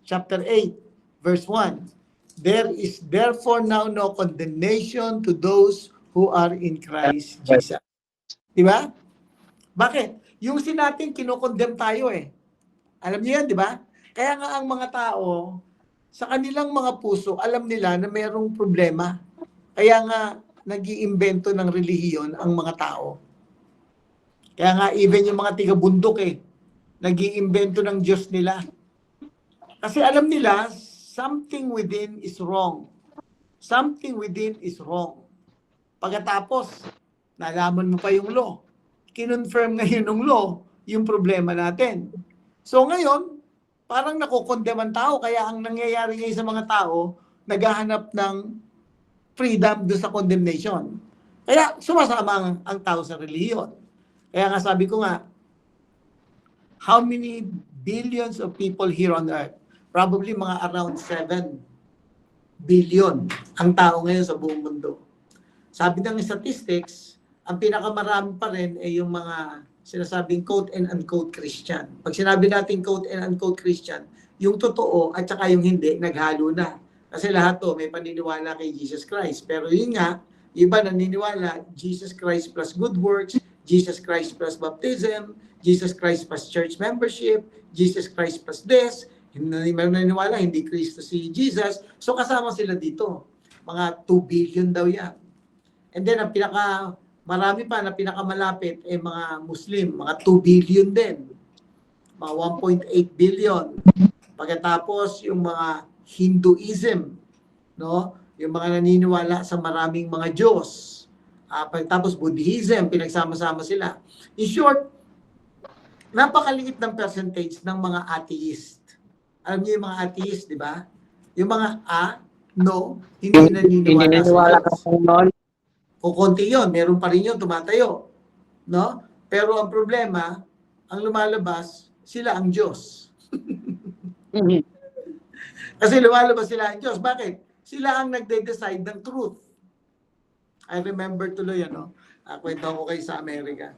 chapter 8, verse 1. There is therefore now no condemnation to those who are in Christ Jesus. Di ba? Bakit? Yung sinatin, kinokondem tayo eh. Alam niyo yan, di ba? Kaya nga ang mga tao, sa kanilang mga puso, alam nila na mayroong problema. Kaya nga, nag-iimbento ng relihiyon ang mga tao. Kaya nga, even yung mga tiga-bundok nag-iimbento ng Diyos nila. Kasi alam nila, something within is wrong. Something within is wrong. Pagkatapos, nalaman mo pa yung law. Kinonfirm ngayon ng law yung problema natin. So ngayon, parang nakokondem ang tao. Kaya ang nangyayari ngayon sa mga tao, naghahanap ng freedom doon sa condemnation. Kaya sumasama ang tao sa reliyon. Kaya nga sabi ko nga, how many billions of people here on earth? Probably mga around 7 billion ang tao ngayon sa buong mundo. Sabi ng statistics, ang pinakamarami pa rin ay yung mga sinasabing quote and unquote Christian. Pag sinabi natin quote and unquote Christian, yung totoo at saka yung hindi, naghalo na. Kasi lahat to may paniniwala kay Jesus Christ. Pero yun nga, iba naniniwala, Jesus Christ plus good works, Jesus Christ plus baptism, Jesus Christ plus church membership, Jesus Christ plus this. Meron naniniwala, hindi Kristo si Jesus. So kasama sila dito. Mga 2 billion daw yan. And then ang marami pa na pinakamalapit ay mga Muslim, mga 2 billion din. Mga 1.8 billion. Pagkatapos yung mga Hinduism, no? Yung mga naniniwala sa maraming mga Diyos. Pagkatapos Buddhism, pinagsama-sama sila. In short, napakaliit ng percentage ng mga atheist. Alam niyo yung mga atheist, di ba? Yung mga no, hindi naniniwala sa Diyos. Kukunti yun, meron pa rin yun, tumatayo. No? Pero ang problema, ang lumalabas, sila ang Diyos. Kasi lumalabas sila ang Diyos. Bakit? Sila ang nagde-decide ng truth. I remember tuloy, kwento ko kayo sa Amerika.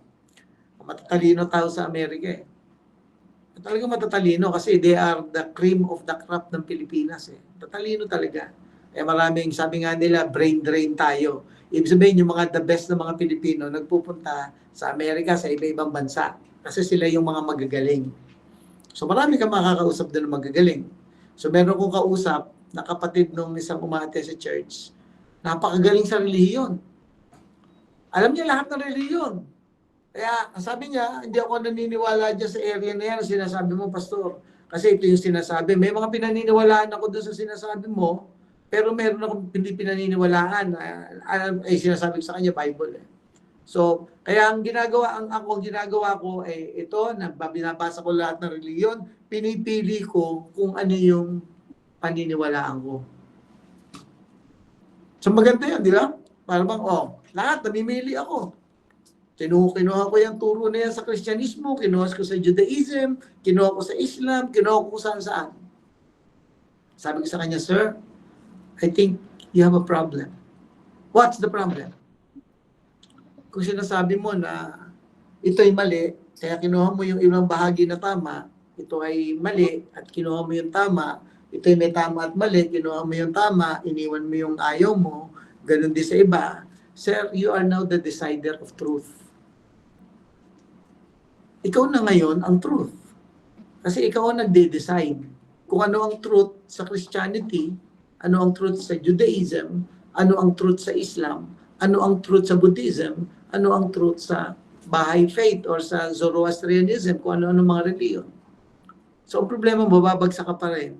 Matatalino tao sa Amerika Talagang matatalino kasi they are the cream of the crop ng Pilipinas Tatalino talaga. Maraming, sabi nga nila, brain drain tayo. Ibig sabihin, yung mga the best na mga Pilipino nagpupunta sa Amerika, sa iba-ibang bansa. Kasi sila yung mga magagaling. So marami kang makakausap doon na magagaling. So meron kong kausap na kapatid nung isang umate sa church. Napakagaling sa relihiyon. Alam niya lahat ng relihiyon. Kaya sabi niya, hindi ako naniniwala dyan sa area na yan, sinasabi mo, Pastor. Kasi ito yung sinasabi. May mga pinaniniwalaan ako doon sa sinasabi mo, pero meron akong hindi pinaniniwalaan. Sinasabi ko sa kanya, Bible So, kaya ang ginagawa ko ay ito, binabasa ko lahat ng reliyon, pinipili ko kung ano yung paniniwalaan ko. So maganda yan, di ba? Para bang, lahat, namimili ako. Kinuha ko yung turo na yan sa Kristyanismo, kinuha ko sa Judaism, kinuha ko sa Islam, kinuha ko saan-saan. Sabi ko sa kanya, sir, I think you have a problem. What's the problem? Kung sinasabi mo na ito ay mali, kaya kinuha mo yung ilang bahagi na tama, ito ay mali, at kinuha mo yung tama, ito ay may tama at mali, kinuha mo yung tama, iniwan mo yung ayaw mo, ganun din sa iba. Sir, you are now the decider of truth. Ikaw na ngayon ang truth. Kasi ikaw ang nagde-decide kung ano ang truth sa Christianity, ano ang truth sa Judaism, ano ang truth sa Islam, ano ang truth sa Buddhism, ano ang truth sa Baha'i faith or sa Zoroastrianism, kung ano-ano mga reliyon. So, ang problema, mababagsak ka pa rin.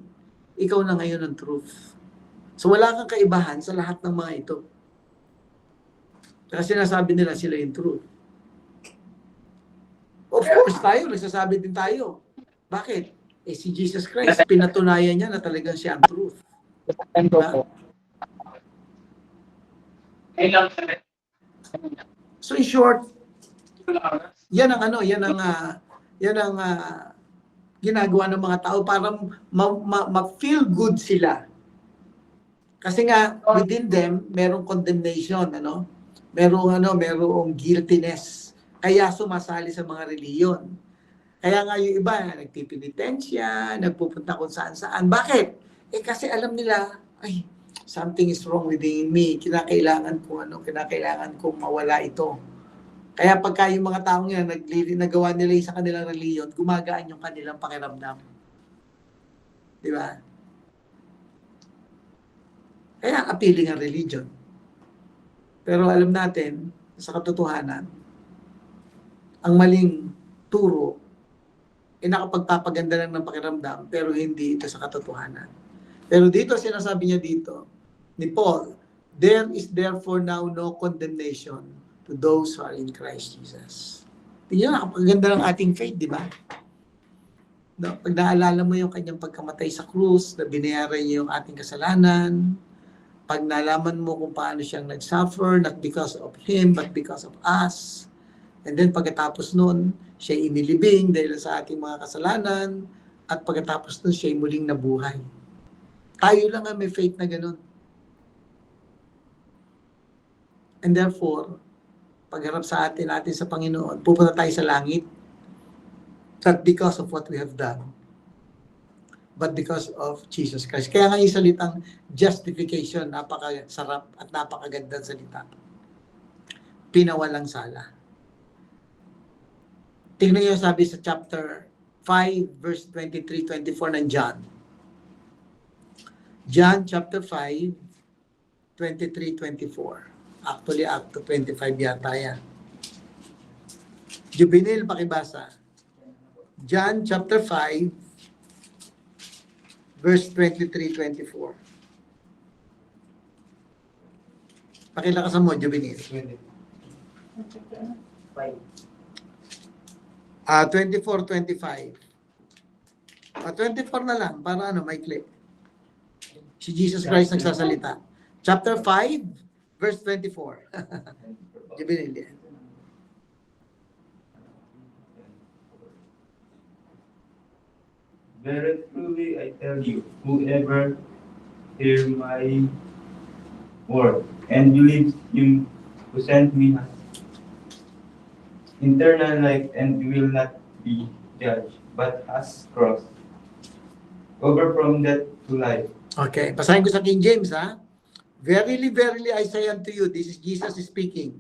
Ikaw na ngayon ang truth. So, wala kang kaibahan sa lahat ng mga ito. Kasi sinasabi nila sila yung truth. Of course, nagsasabi din tayo. Bakit? Si Jesus Christ, pinatunayan niya na talagang siya ang truth. Diba? So in short, yan ang ginagawa ng mga tao para ma-feel good sila. Kasi nga within them merong condemnation, merong guiltiness. Kaya sumasali sa mga reliyon. Kaya nga yung iba nagpipinitensya, nagpupunta kung saan-saan. Bakit? Kasi alam nila, something is wrong within me. Kinakailangan kong mawala ito. Kaya pagka yung mga taong yan, nagawa nila sa kanilang reliyon, gumagaan yung kanilang pakiramdam. Di ba? Kaya appealing ang religion. Pero alam natin, sa katotohanan, ang maling turo, nakapagpapaganda lang ng pakiramdam, pero hindi ito sa katotohanan. Pero dito, sinasabi niya dito, ni Paul, there is therefore now no condemnation to those who are in Christ Jesus. Tingnan, nakapaganda ng ating faith, di ba? No? Pag naalala mo yung kanyang pagkamatay sa krus, na binayaran niya yung ating kasalanan, pag nalaman mo kung paano siyang nag-suffer, not because of Him, but because of us, and then pagkatapos nun, siya inilibing dahil sa ating mga kasalanan, at pagkatapos nun, siya muling nabuhay. Tayo lang ang may faith na ganun. And therefore, pagharap sa natin sa Panginoon, pupunta tayo sa langit, not because of what we have done, but because of Jesus Christ. Kaya nga yung salitang justification, napakasarap at napakagandang salita. Pinawalang sala. Tingnan niyo sabi sa chapter 5, verse 23-24 ng John. John chapter 5, 23-24. Actually, up to 25 yata yan. Juvenil, pakibasa. John chapter 5, verse 23-24. Pakilakasan mo, Juvenil. 24-25. 24 na lang, para maikli. Si Jesus Christ nagsasalita. Chapter 5, verse 24. Juvenil yan.
Very truly I tell you, whoever hear my word and believes him who sent me has eternal life and will not be judged, but has crossed over from death to life.
Okay, basahin ko sa King James, ha? Verily, verily, I say unto you, this is Jesus speaking.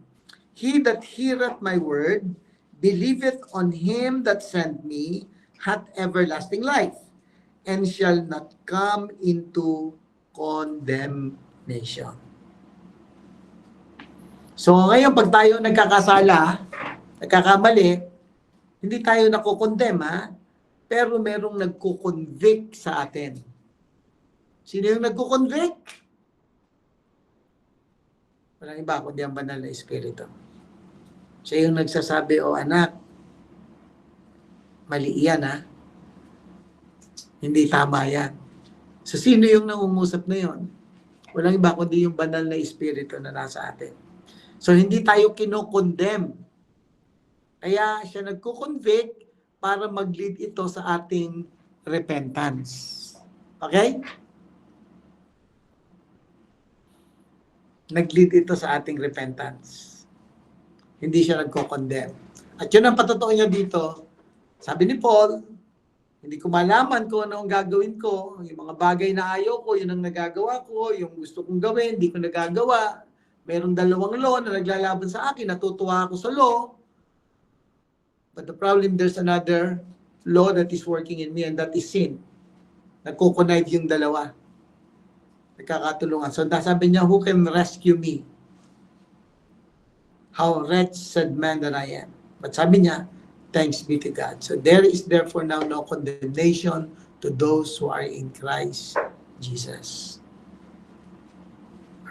He that heareth my word, believeth on him that sent me, hath everlasting life, and shall not come into condemnation. So ngayon, pag tayo nagkakasala, nagkakamali, hindi tayo nakukondem, ha? Pero merong nagkukonvict sa atin. Sino yung nagkukonvict? Walang iba kundi ang banal na Espiritu. Siya yung nagsasabi, "O anak, mali yan ha. Hindi tama yan." So sino yung nangungusap na yon? Walang iba kundi yung banal na espiritu na nasa atin. So hindi tayo kinokondemn. Kaya siya nagko-convict para mag-lead ito sa ating repentance. Okay? Nag-lead ito sa ating repentance. Hindi siya nagko-condemn. At yun ang patotoo niya dito. Sabi ni Paul, hindi ko malaman kung ano ang gagawin ko. Yung mga bagay na ayaw ko, yun ang nagagawa ko. Yung gusto kong gawin, hindi ko nagagawa. Merong dalawang law na naglalaban sa akin. Natutuwa ako sa law. But the problem, there's another law that is working in me, and that is sin. Nagko-connive yung dalawa. Nagkakatulungan. So sabi niya, who can rescue me? How wretched man that I am. But sabi niya, thanks be to God. So there is therefore now no condemnation to those who are in Christ Jesus.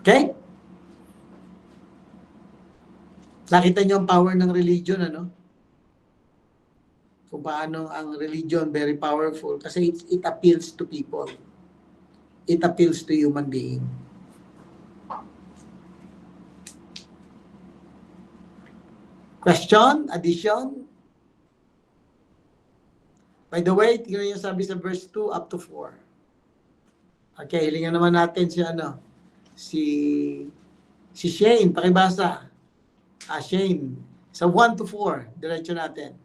Okay? Nakita niyo ang power ng religion, ano? Kung paano ang religion very powerful kasi it appeals to people. It appeals to human being. Question? Addition? By the way, tingnan yung sabi sa verse 2 up to 4. Okay, hilingan naman natin si Shane, pakibasa. Shane, sa 1 to 4, diretso natin.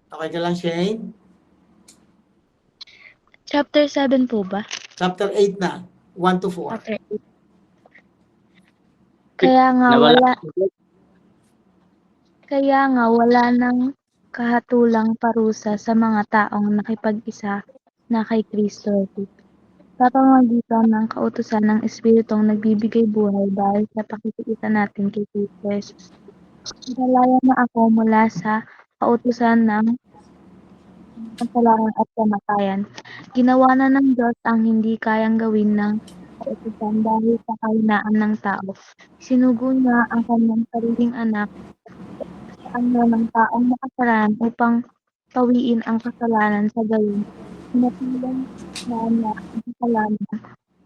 Okay ka lang, Shane?
Chapter 7 po ba?
Chapter 8 na, 1 to 4.
Chapter 8. Kaya nga wala nang kahatulang parusa sa mga taong nakipag-isa na kay Kristo. Sa pamamagitan ng kautusan ng Espiritong nagbibigay buhay dahil sa pakikita natin kay Kristo Jesus. Nalaya na ako mula sa kautusan ng kasalanan at kamatayan. Ginawa na ng Diyos ang hindi kayang gawin ng kautusan dahil sa kahinaan ng tao. Sinugo niya ang kanyang sariling anak sa anyo ng taong makasalanan upang pawiin ang kasalanan sa gayon. Pinatulang na niya ang kasalanan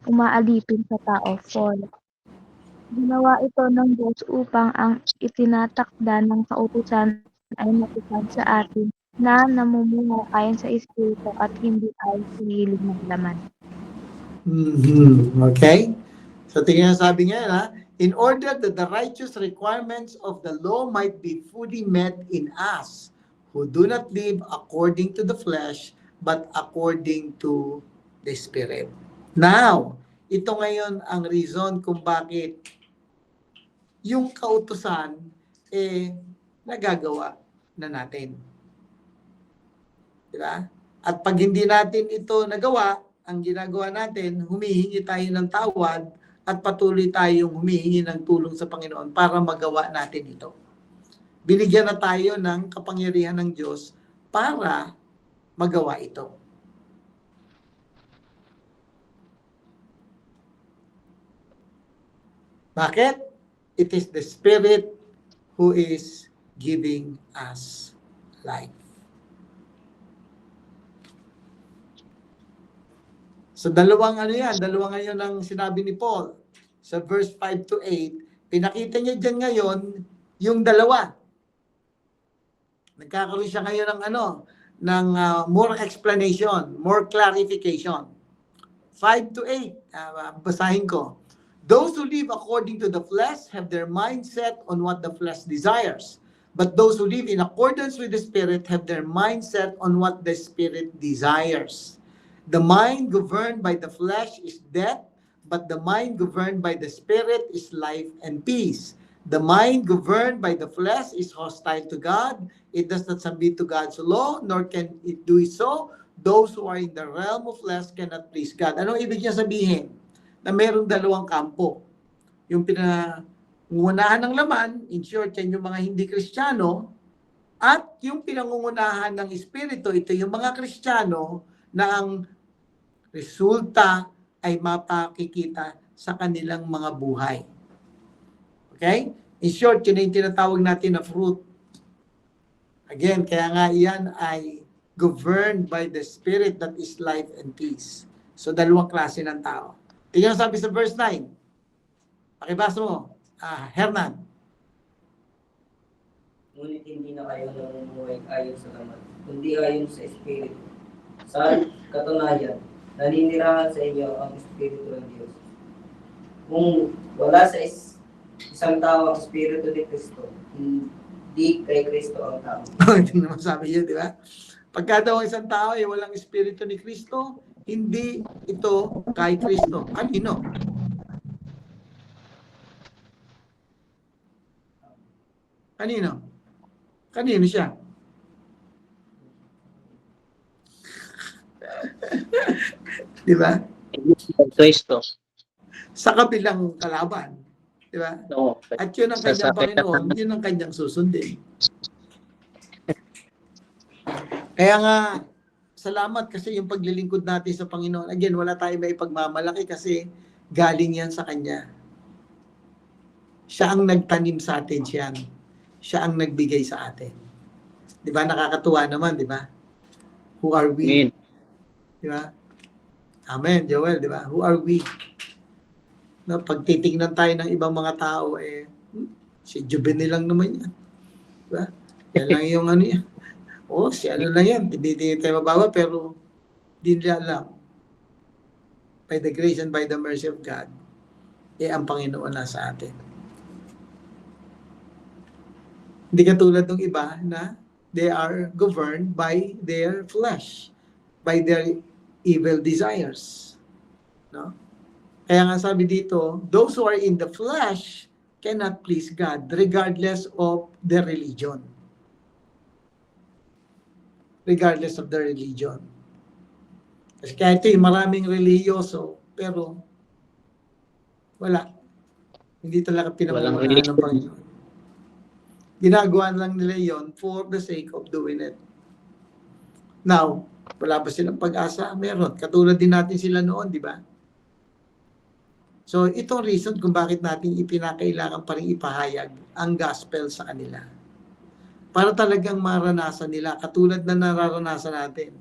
umaalipin sa tao. 4. Ginawa ito ng Diyos upang ang itinatakda ng kautusan ay matupad sa atin na namumuhay ayon sa Espiritu at hindi ayon sa hilig ng laman.
Okay? So tingnan sabi niya, in order that the righteous requirements of the law might be fully met in us, who do not live according to the flesh, but according to the Spirit. Now, ito ngayon ang reason kung bakit yung kautusan nagagawa na natin. Diba? At pag hindi natin ito nagawa, ang ginagawa natin, humihingi tayo ng tawad at patuloy tayong humihingi ng tulong sa Panginoon para magawa natin ito. Binigyan na tayo ng kapangyarihan ng Diyos para magawa ito. Bakit? It is the Spirit who is giving us life. So dalawang ngayon ang sinabi ni Paul sa verse 5 to 8. Pinakita niya dyan ngayon yung dalawa. Nagkakaroon siya ngayon ng more explanation, more clarification. 5 to 8, basahin ko. Those who live according to the flesh have their mind set on what the flesh desires. But those who live in accordance with the Spirit have their mind set on what the Spirit desires. The mind governed by the flesh is death, but the mind governed by the Spirit is life and peace. The mind governed by the flesh is hostile to God. It does not submit to God's law, nor can it do so. Those who are in the realm of flesh cannot please God. Anong ibig niya sabihin? Na mayroong dalawang kampo. Yung pinangungunahan ng laman, in short, yan yung mga hindi Kristiyano, at yung pinangungunahan ng Espiritu, ito yung mga Kristiyano na ang resulta ay mapakikita sa kanilang mga buhay. Okay? In short, yun yung tinatawag natin na fruit. Again, kaya nga yan ay governed by the Spirit that is life and peace. So, dalawang klase ng tao. Tingnan sabi sa verse 9. Pakibasa mo, Hernan.
Ngunit hindi na kayo namumuhay ayon sa laman, kundi ayon sa Espiritu. Sa katunayan, naninirahan sa inyo ang Espiritu ng Diyos. Kung wala sa isang tao ang Espiritu ni Kristo, hindi kay Kristo ang tao.
Hindi naman sabi yun, di ba? Pagka daw ang isang tao ay walang Espiritu ni Kristo, hindi ito kay Kristo. Kanino? Kanino? Kanino siya? Di ba?
Kristo.
Sa kabilang kalaban. Di ba?
No.
At yun ang kanyang
Sa-
Panginoon, yun ang kanyang susundin. Kaya nga, salamat kasi yung paglilingkod natin sa Panginoon. Again, wala tayong may pagmamalaki kasi galing yan sa Kanya. Siya ang nagtanim sa atin siyan. Siya ang nagbigay sa atin. Di ba? Nakakatuwa naman, di ba? Who are we?
Amen.
Di ba? Amen, Joel, di ba? Who are we? No, pag titingnan tayo ng ibang mga tao, si Juvenil lang naman yan. Di ba? Yan lang yung ano yan. Si ano lang yan. Hindi tayo mababa, pero di nila alam. By the grace and by the mercy of God, ang Panginoon nasa atin. Hindi katulad ng iba na they are governed by their flesh, by their evil desires. No? Kaya nga sabi dito, those who are in the flesh cannot please God regardless of their religion. Regardless of their religion. Kasi kaya ito maraming reliyoso, pero wala. Hindi talaga pinangunahan ng Panginoon. Ginagawa lang nila yon for the sake of doing it. Now, wala ba silang pag-asa? Meron. Katulad din natin sila noon, di ba? So, itong reason kung bakit natin ipinakailangan pa rin ipahayag ang gospel sa kanila. Para talagang maranasan nila, katulad na nararanasan natin.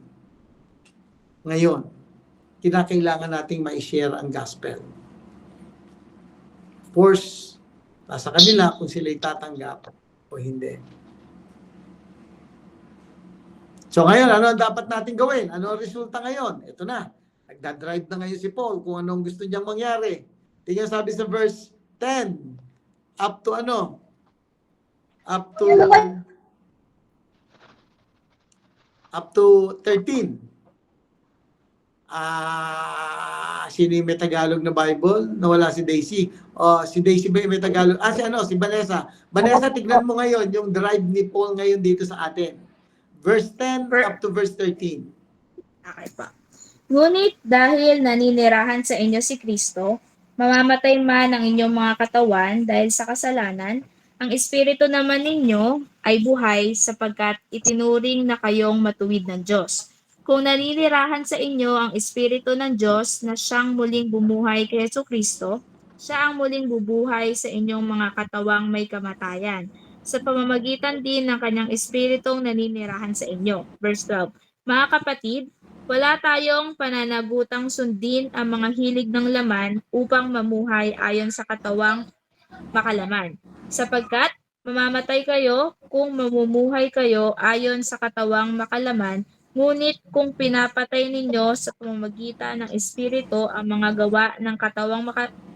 Ngayon, kinakailangan nating ma-share ang gospel. Of course, nasa kanila kung sila'y tatanggap o hindi. So ngayon, ano ang dapat natin gawin? Ano ang resulta ngayon? Ito na. Nagdadrive na ngayon si Paul kung anong gusto niyang mangyari. Tingnan sabi sa verse 10, up to ano? Up to 13. Sino yung may Tagalog na Bible? Nawala si Daisy. Si Daisy ba yung may Tagalog? Si Vanessa. Vanessa, tignan mo ngayon yung drive ni Paul ngayon dito sa atin. Verse 10 up to verse 13.
Okay pa. Ngunit dahil naninirahan sa inyo si Kristo, mamamatay man ang inyong mga katawan dahil sa kasalanan, ang espiritu naman ninyo ay buhay sapagkat itinuring na kayong matuwid ng Diyos. Kung naninirahan sa inyo ang espiritu ng Diyos na siyang muling bumuhay kay Jesucristo, siya ang muling bubuhay sa inyong mga katawang may kamatayan, sa pamamagitan din ng kanyang espiritong naninirahan sa inyo. Verse 12. Mga kapatid, wala tayong pananagutang sundin ang mga hilig ng laman upang mamuhay ayon sa katawang makalaman. Sapagkat mamamatay kayo kung mamumuhay kayo ayon sa katawang makalaman, ngunit kung pinapatay ninyo sa pamamagitan ng Espiritu ang mga gawa ng katawang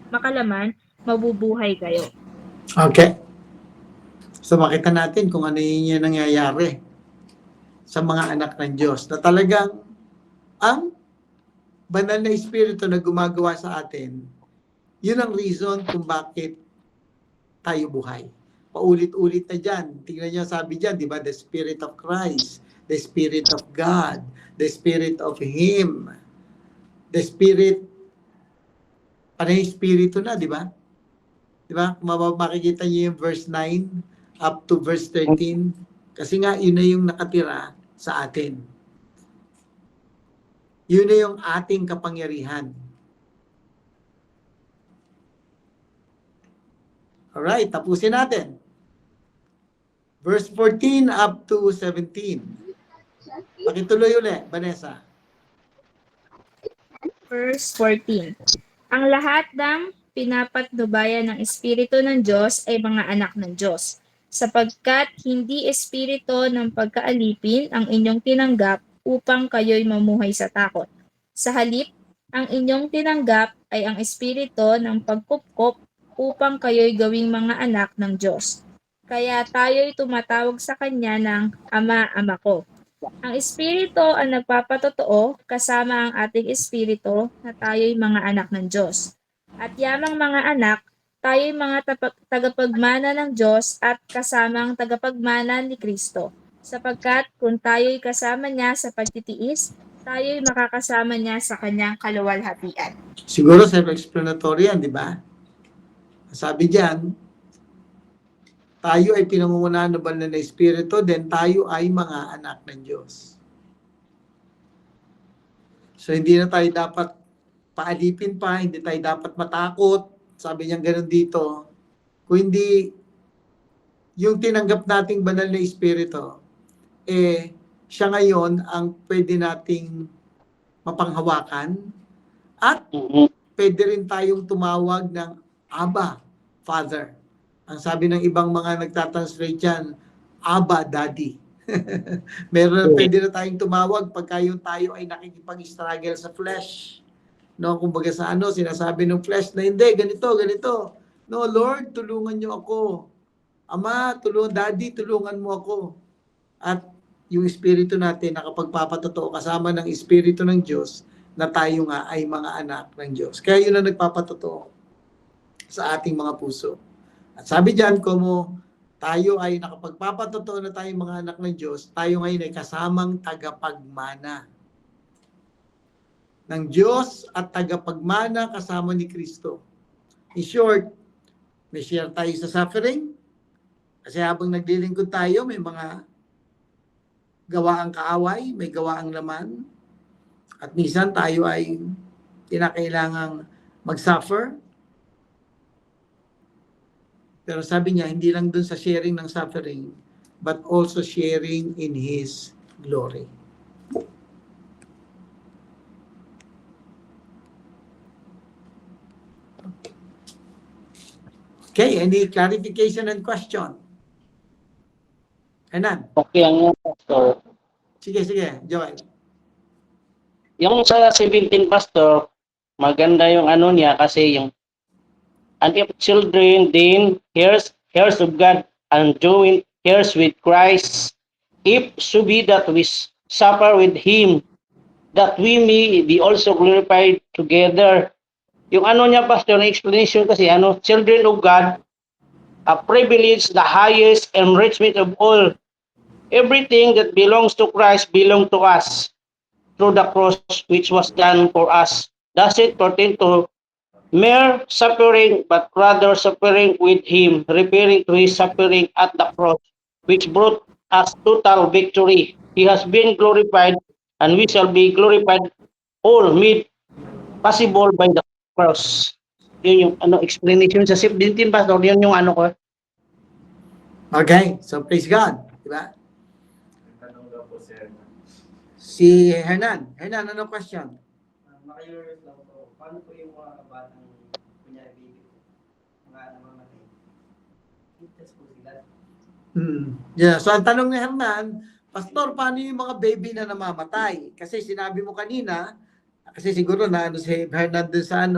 makalaman, mabubuhay kayo.
Okay. So makita natin kung ano yung nangyayari sa mga anak ng Diyos na talagang ang banal na Espiritu na gumagawa sa atin, yun ang reason kung bakit tayo buhay. Paulit-ulit na dyan. Tingnan niyo sabi dyan, di ba? The Spirit of Christ, the Spirit of God, the Spirit of Him, the Spirit, panay Espiritu na, di ba? Di ba? Makikita niyo yung verse 9 up to verse 13. Kasi nga, yun na yung nakatira sa atin. Yun na yung ating kapangyarihan. Alright, tapusin natin. Verse 14 up to 17. Pakituloy ulit, Vanessa.
Verse 14. Ang lahat ng pinapatnubayan ng Espiritu ng Diyos ay mga anak ng Diyos, sapagkat hindi espiritu ng pagkaalipin ang inyong tinanggap upang kayo'y mamuhay sa takot. Sa halip, ang inyong tinanggap ay ang espiritu ng pagkupkop upang kayo'y gawing mga anak ng Diyos. Kaya tayo'y tumatawag sa Kanya ng Ama, Ama ko. Ang Espiritu ang nagpapatotoo kasama ang ating espiritu na tayo'y mga anak ng Diyos. At yamang mga anak, tayo'y mga tagapagmana ng Diyos at kasamang tagapagmana ni Kristo. Sapagkat kung tayo'y kasama niya sa pagtitiis, tayo'y makakasama niya sa kanyang kaluwalhatian.
Siguro self-explanatory yan, di ba? Sabi diyan, tayo ay pinamumunahan ng banal na Espiritu, then tayo ay mga anak ng Diyos. So, hindi na tayo dapat paalipin pa, hindi tayo dapat matakot. Sabi niya gano'n dito. Kung hindi yung tinanggap nating banal na Espiritu, siya ngayon ang pwede nating mapanghawakan at pwede rin tayong tumawag ng Abba, Father. Ang sabi ng ibang mga nagtatranslate yan, Abba, Daddy. Pwede na tayong tumawag pagka yung tayo ay nakikipag-struggle sa flesh. No, kumbaga sa sinasabi ng flesh na hindi, ganito. No, Lord, tulungan niyo ako. Ama, Daddy, tulungan mo ako. At yung espiritu natin nakapagpapatotoo kasama ng espiritu ng Diyos na tayo nga ay mga anak ng Diyos. Kaya yun ang nagpapatotoo sa ating mga puso. At sabi diyan, kung tayo ay nakapagpapatotoo na tayong mga anak ng Diyos, tayo ngayon ay kasamang tagapagmana ng Diyos at tagapagmana kasama ni Kristo. In short, may share tayo sa suffering. Kasi habang naglilingkod tayo, may mga gawaang kaaway, may gawaang laman. At minsan tayo ay kinakailangang mag-suffer. Pero sabi niya, hindi lang dun sa sharing ng suffering, but also sharing in His glory. Okay, any clarification and question? Hernan?
Okay ang yan, Pastor.
Sige, Joel.
Yung sa 17, Pastor, maganda yung niya kasi yung and if children, then heirs of God, and joint heirs with Christ, if so be that we suffer with Him, that we may be also glorified together. Yung niya, Pastor, na explanation kasi, children of God, a privilege, the highest enrichment of all. Everything that belongs to Christ belong to us through the cross which was done for us. Does it pertain to mere suffering, but rather suffering with Him, referring to His suffering at the cross, which brought us total victory. He has been glorified, and we shall be glorified, all made possible by the cross. Yun yung explanation sa 17, Pastor. Yun yung ko.
Okay, so praise God. Diba?
Tanong daw po si Hernan.
Si Hernan. Hernan, ano question?
Maka-curious lang po, paano po yung mga batang kunyari baby ko, mga namamatay? Ligtas po sila.
Yeah, so ang tanong ni Hernan, Pastor, paano yung mga baby na namamatay? Kasi sinabi mo kanina, kasi siguro na si Hernan dun sa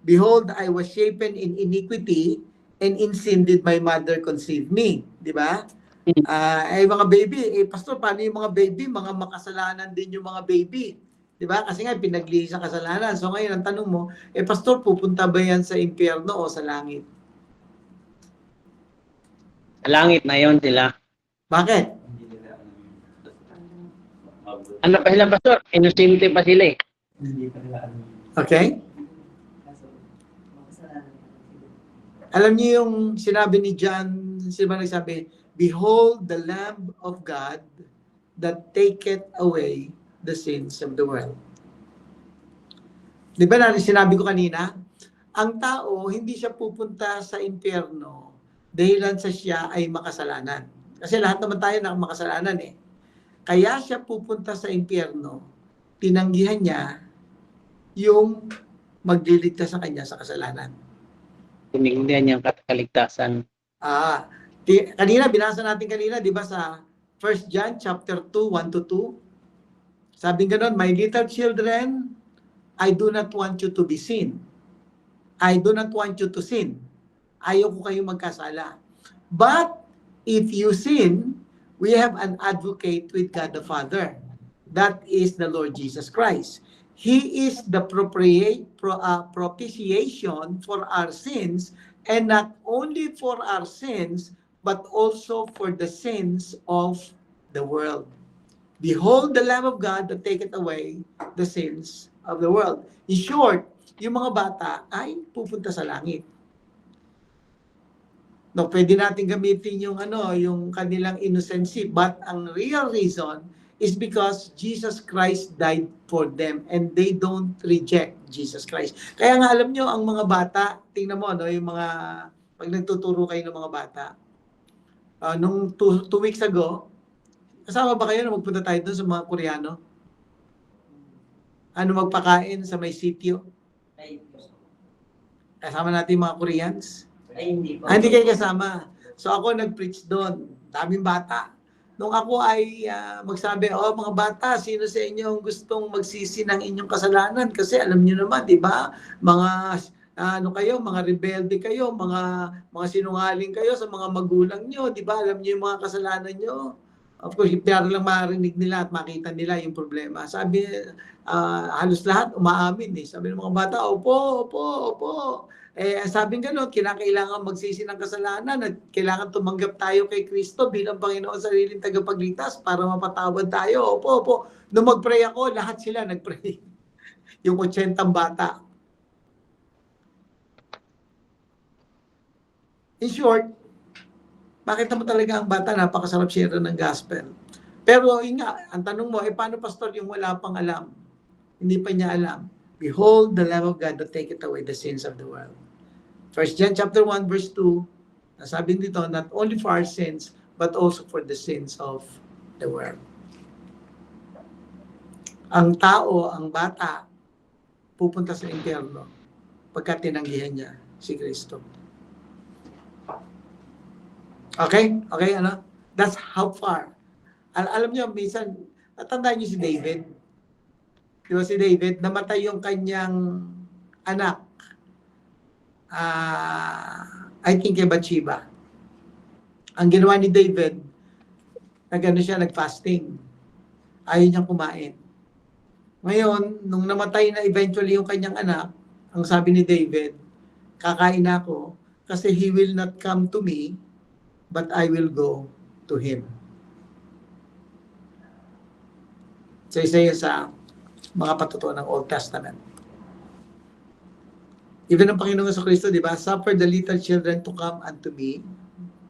Behold, I was shapen in iniquity, and in sin did my mother conceive me. Di ba? Mga baby, Pastor, paano yung mga baby? Mga makasalanan din yung mga baby. Di ba? Kasi nga, pinaglihi sa kasalanan. So ngayon, ang tanong mo, Pastor, pupunta ba yan sa impyerno o sa langit?
Sa langit na yon sila.
Bakit?
Ano pa sila, Pastor? Inosente pa sila eh.
Okay? Alam niyo yung sinabi ni John, sino ba nagsabi? Behold the Lamb of God that taketh away the sins of the world. Di ba sinabi ko kanina? Ang tao, hindi siya pupunta sa impyerno dahilan sa siya ay makasalanan. Kasi lahat naman tayo na makasalanan eh. Kaya siya pupunta sa impyerno, tinanggihan niya yung magliligtas sa kanya sa kasalanan.
Tinignan niyang kaligtasan.
Kanina, binasa natin kanina, di ba sa 1 John chapter 2, 1 to 2? Sabi ganon, my little children, I do not want you to be sin. I do not want you to sin. Ayaw ko kayong magkasala. But if you sin, we have an advocate with God the Father. That is the Lord Jesus Christ. He is the propitiation for our sins, and not only for our sins, but also for the sins of the world. Behold the Lamb of God that taketh away the sins of the world. In short, yung mga bata ay pupunta sa langit. No, pwede natin gamitin yung yung kanilang innocency, but ang real reason is because Jesus Christ died for them and they don't reject Jesus Christ. Kaya nga alam nyo, ang mga bata, tingnan mo, yung mga, pag nagtuturo kayo ng mga bata, nung 2 weeks ago, kasama ba kayo na magpunta tayo doon sa mga Koreano? Magpakain sa may sitio? Kasama natin yung mga Koreans?
Hindi po.
Hindi kayo kasama. So ako nag-preach doon. Daming bata. Nung ako ay magsabi, mga bata, sino sa inyo ang gustong magsisi ng inyong kasalanan? Kasi alam niyo naman, di ba? Mga mga rebelde kayo, mga sinungaling kayo sa mga magulang niyo, di ba? Alam niyo yung mga kasalanan niyo. Of course, para lang marinig nila at makita nila yung problema. Sabi, halos lahat umaamin eh. Sabi ng mga bata, opo. Sabing gano'n, kinakailangan magsisi ng kasalanan at kailangan tumanggap tayo kay Kristo bilang Panginoon sariling tagapagligtas para mapatawad tayo. Opo. Nung mag-pray ako, lahat sila nag-pray. Yung 80 bata. In short, makita mo talaga ang bata, napakasarap share ng gospel. Pero yun nga, ang tanong mo, paano pastor yung wala pang alam? Hindi pa niya alam. Behold the Lamb of God that taketh away the sins of the world. 1 John chapter 1 verse 2, nasabi dito, not only for our sins, but also for the sins of the world. Ang tao, ang bata, pupunta sa impyerno pagka tinanggihan niya si Kristo. Okay? That's how far. Alam niyo, minsan, natandaan niyo si David. Diba si David, namatay yung kanyang anak. I think kay Bathsheba. Ang ginawa ni David, nag-fasting. Ayaw niyang kumain. Ngayon, nung namatay na eventually yung kanyang anak, ang sabi ni David, kakain ako kasi he will not come to me, but I will go to him. So isa yun sa mga patutuan ng Old Testament. Even ang Panginoon sa Kristo, di ba? Suffer the little children to come unto me.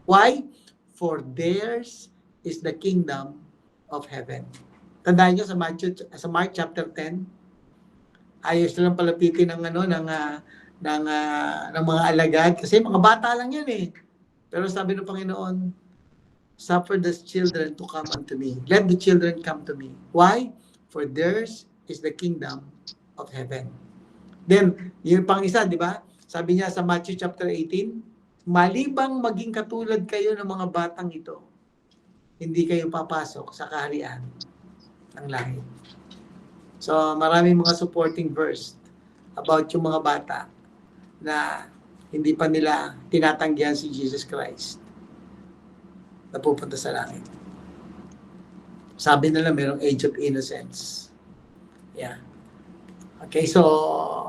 Why? For theirs is the kingdom of heaven. Tandaan nyo sa Mark chapter 10, ayos lang palapitin ng mga alagad kasi mga bata lang yan eh. Pero sabi ng Panginoon, suffer the children to come unto me. Let the children come to me. Why? For theirs is the kingdom of heaven. Then, yung pang isa, di ba? Sabi niya sa Matthew chapter 18, malibang maging katulad kayo ng mga batang ito, hindi kayo papasok sa kaharian ng langit. So, maraming mga supporting verse about yung mga bata na hindi pa nila tinatanggihan si Jesus Christ na pupunta sa langit. Sabi nila merong age of innocence. Yeah. Okay, so,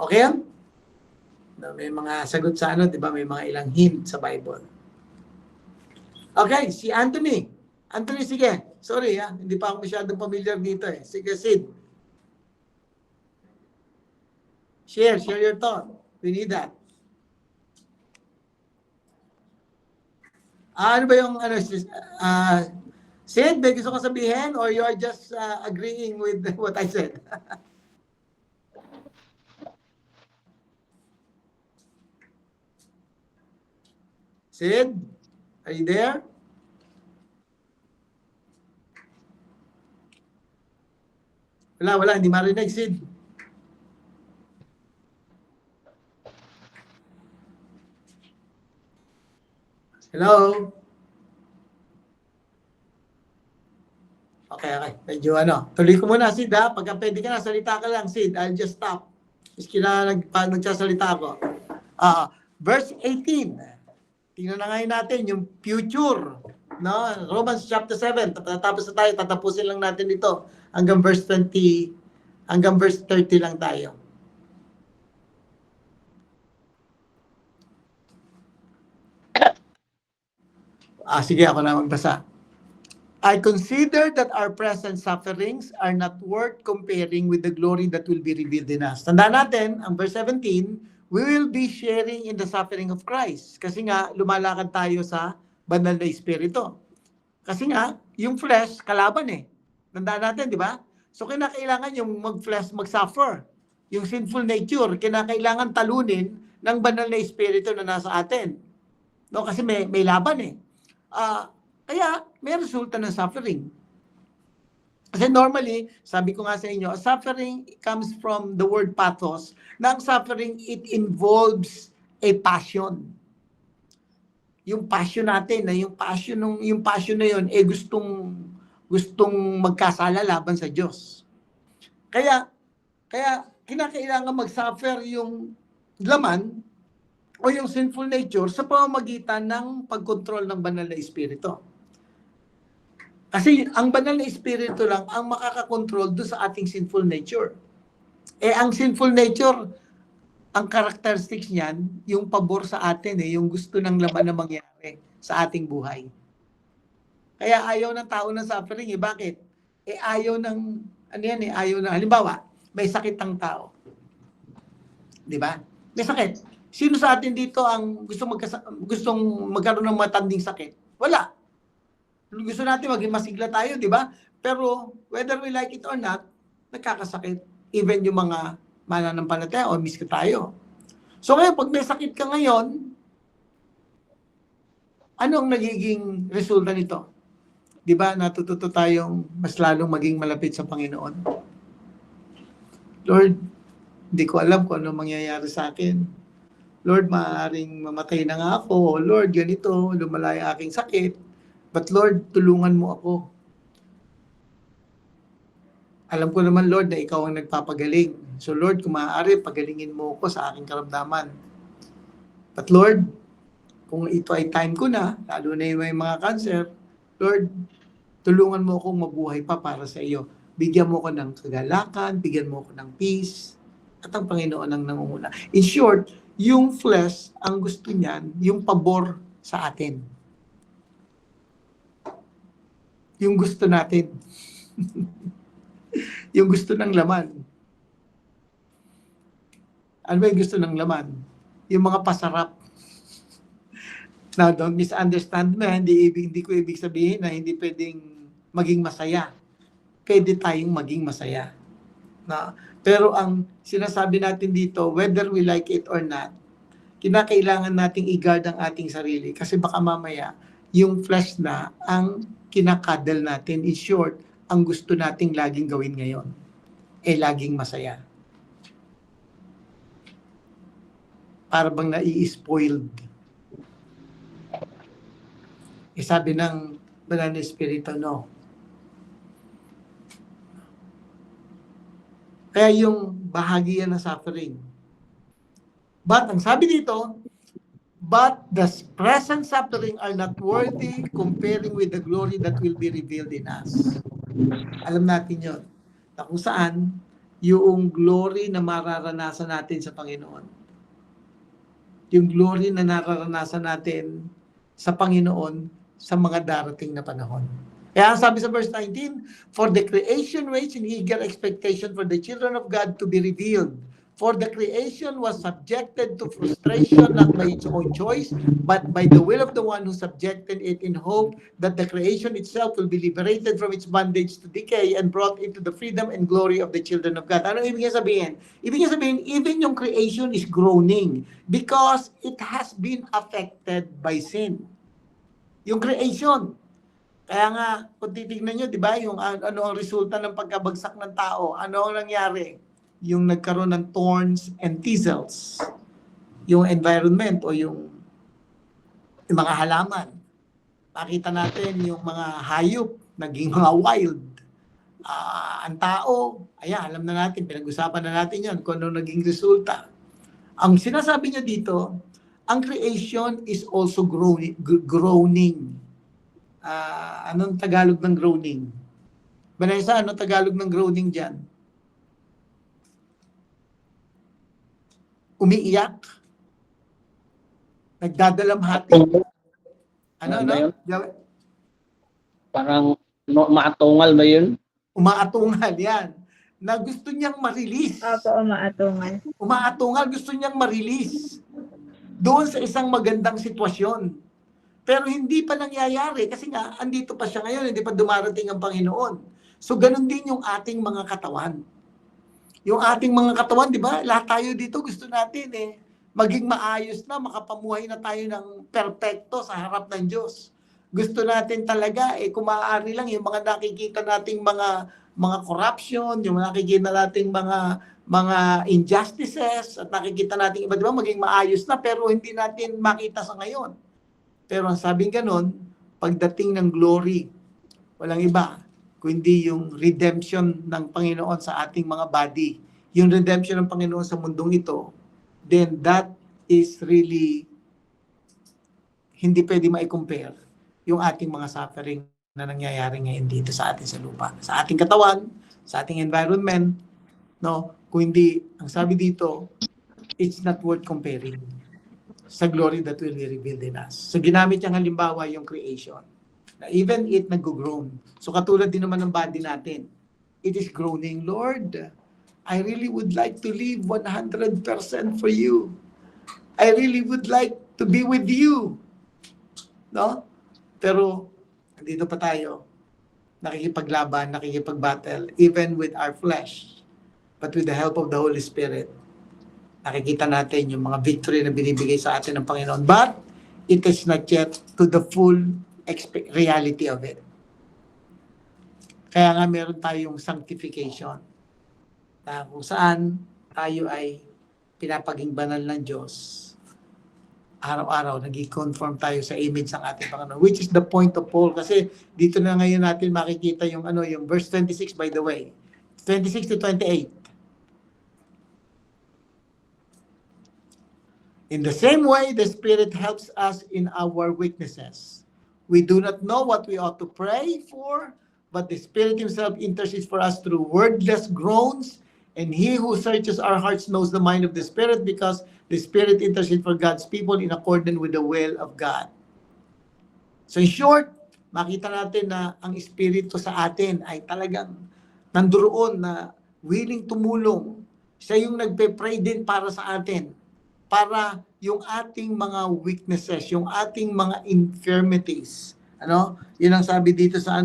okay yan? May mga sagot sa di ba? May mga ilang hint sa Bible. Okay, si Anthony. Anthony, sige. Sorry, hindi pa ako masyadong familiar dito eh. Sige, Sid. Share your thought. We need that. Ano ba yung Sid, may gusto ko sabihin or you are just agreeing with what I said? Sid? Are you there? Wala, hindi marinig, Sid. Hello? Okay. Medyo tuloy ko muna, Sid, ha? Pagka pwede ka na, salita ka lang, Sid. I'll just stop. Miski na nagsasalita ako. Verse 18. Tingnan na ngayon natin yung future. No? Romans chapter 7. Tapos na tayo, tatapusin lang natin ito. Hanggang verse 20, hanggang verse 30 lang tayo. Sige, ako na magbasa. I consider that our present sufferings are not worth comparing with the glory that will be revealed in us. Tandaan natin, ang verse 17, we will be sharing in the suffering of Christ. Kasi nga, lumalakad tayo sa banal na espiritu. Kasi nga, yung flesh, kalaban eh. Tandaan natin, di ba? So, kinakailangan yung mag-flesh, mag-suffer. Yung sinful nature, kinakailangan talunin ng banal na espiritu na nasa atin. No, kasi may laban eh. Kaya may resulta ng suffering. Kasi normally, sabi ko nga sa inyo, suffering comes from the word pathos. Na ang suffering, it involves a passion. Yung passion natin, yung passion na yun, gustong magkasala laban sa Diyos. Kaya kinakailangan mag-suffer yung laman o yung sinful nature sa pamamagitan ng pagkontrol ng banal na espiritu. Kasi ang banal na espiritu lang ang makakakontrol doon sa ating sinful nature. Ang sinful nature, ang characteristics niyan, yung pabor sa atin, yung gusto ng laman na mangyari sa ating buhay. Kaya ayaw ng tao ng suffering. Bakit? Ayaw ng, halimbawa, may sakit ang tao. Di ba? May sakit. Sino sa atin dito ang gustong magkaroon ng matanding sakit? Wala. Gusto natin maging masigla tayo, di ba? Pero whether we like it or not, nagkakasakit. Even yung mga mananampalataya o miski tayo. So ngayon, pag may sakit ka ngayon, ano ang nagiging resulta nito? Di ba? Natututo tayong mas lalong maging malapit sa Panginoon. Lord, hindi ko alam kung ano mangyayari sa akin. Lord, maaaring mamatay na nga ako. Lord, ganito, lumala yung aking sakit. But Lord, tulungan mo ako. Alam ko naman, Lord, na ikaw ang nagpapagaling. So Lord, kung maaari, pagalingin mo ako sa aking karamdaman. But Lord, kung ito ay time ko na, lalo na yung may mga cancer, Lord, tulungan mo akong mabuhay pa para sa iyo. Bigyan mo ko ng kagalakan, bigyan mo ko ng peace, at ang Panginoon ang nangunguna. In short, yung flesh, ang gusto niyan, yung pabor sa atin. Yung gusto natin. Yung gusto ng laman. Ano ba yung gusto ng laman? Yung mga pasarap. Now, don't misunderstand me. Hindi ko ibig sabihin na hindi pwedeng maging masaya. Pwede tayong maging masaya. Pero ang sinasabi natin dito, whether we like it or not, kinakailangan nating i-guard ang ating sarili. Kasi baka mamaya, yung flesh na ang kinakadal natin. In short, ang gusto nating laging gawin ngayon, laging masaya. Para bang nai-spoiled. Sabi ng banal na espiritu, no. Kaya yung bahagi yan ng suffering. But, ang sabi dito, but the present suffering are not worthy comparing with the glory that will be revealed in us. Alam natin yun. Na kung saan, yung glory na mararanasan natin sa Panginoon. Yung glory na nararanasan natin sa Panginoon sa mga darating na panahon. Kaya sabi sa verse 19, for the creation waits in eager expectation for the children of God to be revealed. For the creation was subjected to frustration not by its own choice, but by the will of the one who subjected it in hope that the creation itself will be liberated from its bondage to decay and brought into the freedom and glory of the children of God. Ano ibig niya sabihin? Ibig niya sabihin, even yung creation is groaning because it has been affected by sin. Yung creation. Kaya nga, kung titignan nyo, di ba, yung ano ang resulta ng pagkabagsak ng tao, ano ang nangyari? Yung nagkaroon ng thorns and thistles. Yung environment o yung mga halaman. Makita natin yung mga hayop, naging mga wild. Ang tao, ayan, alam na natin, pinag-usapan na natin yan, kung ano naging resulta. Ang sinasabi niya dito, ang creation is also groaning. Anong Tagalog ng groaning? Vanessa, anong Tagalog ng groaning dyan? Umiiyak? Nagdadalamhati? Ano?
Ba yun? Parang maatungal ba yun?
Umaatungal yan. Na gusto niyang ma-release.
Opo, umaatungal.
Umaatungal, gusto niyang ma-release. Doon sa isang magandang sitwasyon. Pero hindi pa nangyayari kasi nga, andito pa siya ngayon, hindi pa dumarating ang Panginoon. So, ganun din yung ating mga katawan. Yung ating mga katawan, di ba? Lahat tayo dito gusto natin maging maayos na, makapamuhay na tayo ng perpekto sa harap ng Diyos. Gusto natin talaga, kung maaari lang, yung mga nakikita nating mga corruption, yung nakikita nating mga injustices, at nakikita natin iba, di ba, maging maayos na, pero hindi natin makita sa ngayon. Pero ang sabing ganon, pagdating ng glory, walang iba, kundi yung redemption ng Panginoon sa ating mga body. Yung redemption ng Panginoon sa mundong ito, then that is really hindi pwede ma-compare yung ating mga suffering na nangyayari ngayon dito sa atin sa lupa. Sa ating katawan, sa ating environment, no? Kung hindi, ang sabi dito, it's not worth comparing sa glory that will be revealed in us. So ginamit niyang halimbawa yung creation. Na even it nag-groan. So katulad din naman ng body natin. It is groaning, Lord, I really would like to live 100% for you. I really would like to be with you. No? Pero dito pa tayo, nakikipaglaban, nakikipag-battle, even with our flesh. But with the help of the Holy Spirit, nakikita natin yung mga victory na binibigay sa atin ng Panginoon. But it is not yet to the full reality of it. Kaya nga meron tayong sanctification na kung saan tayo ay pinapaging banal ng Diyos. Araw-araw, nag-conform tayo sa image ng ating Panginoon, which is the point of Paul. Kasi dito na ngayon natin makikita yung yung verse 26, by the way. 26 to 28. In the same way, the Spirit helps us in our weaknesses. We do not know what we ought to pray for, but the Spirit Himself intercedes for us through wordless groans, and He who searches our hearts knows the mind of the Spirit, because the Spirit intercedes for God's people in accordance with the will of God. So in short, makita natin na ang Espiritu sa atin ay talagang nandoon na willing tumulong. Siya yung nagpe-pray din para sa atin, para yung ating mga weaknesses, yung ating mga infirmities. Yun ang sabi dito sa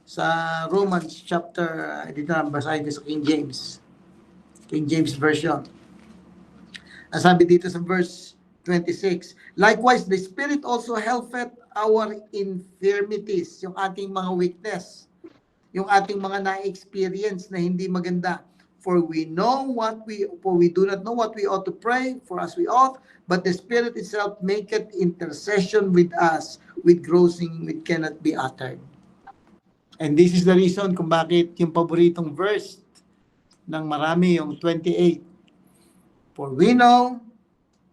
sa Romans chapter, dito na basahin ko sa King James Version. Ang sabi dito sa verse 26, likewise, the Spirit also helpeth our infirmities, yung ating mga weakness, yung ating mga na-experience na hindi maganda. For we do not know what we ought to pray for as we ought, but the Spirit itself maketh intercession with us with groaning which cannot be uttered. And this is the reason kung bakit yung paboritong verse ng marami, yung 28. For we know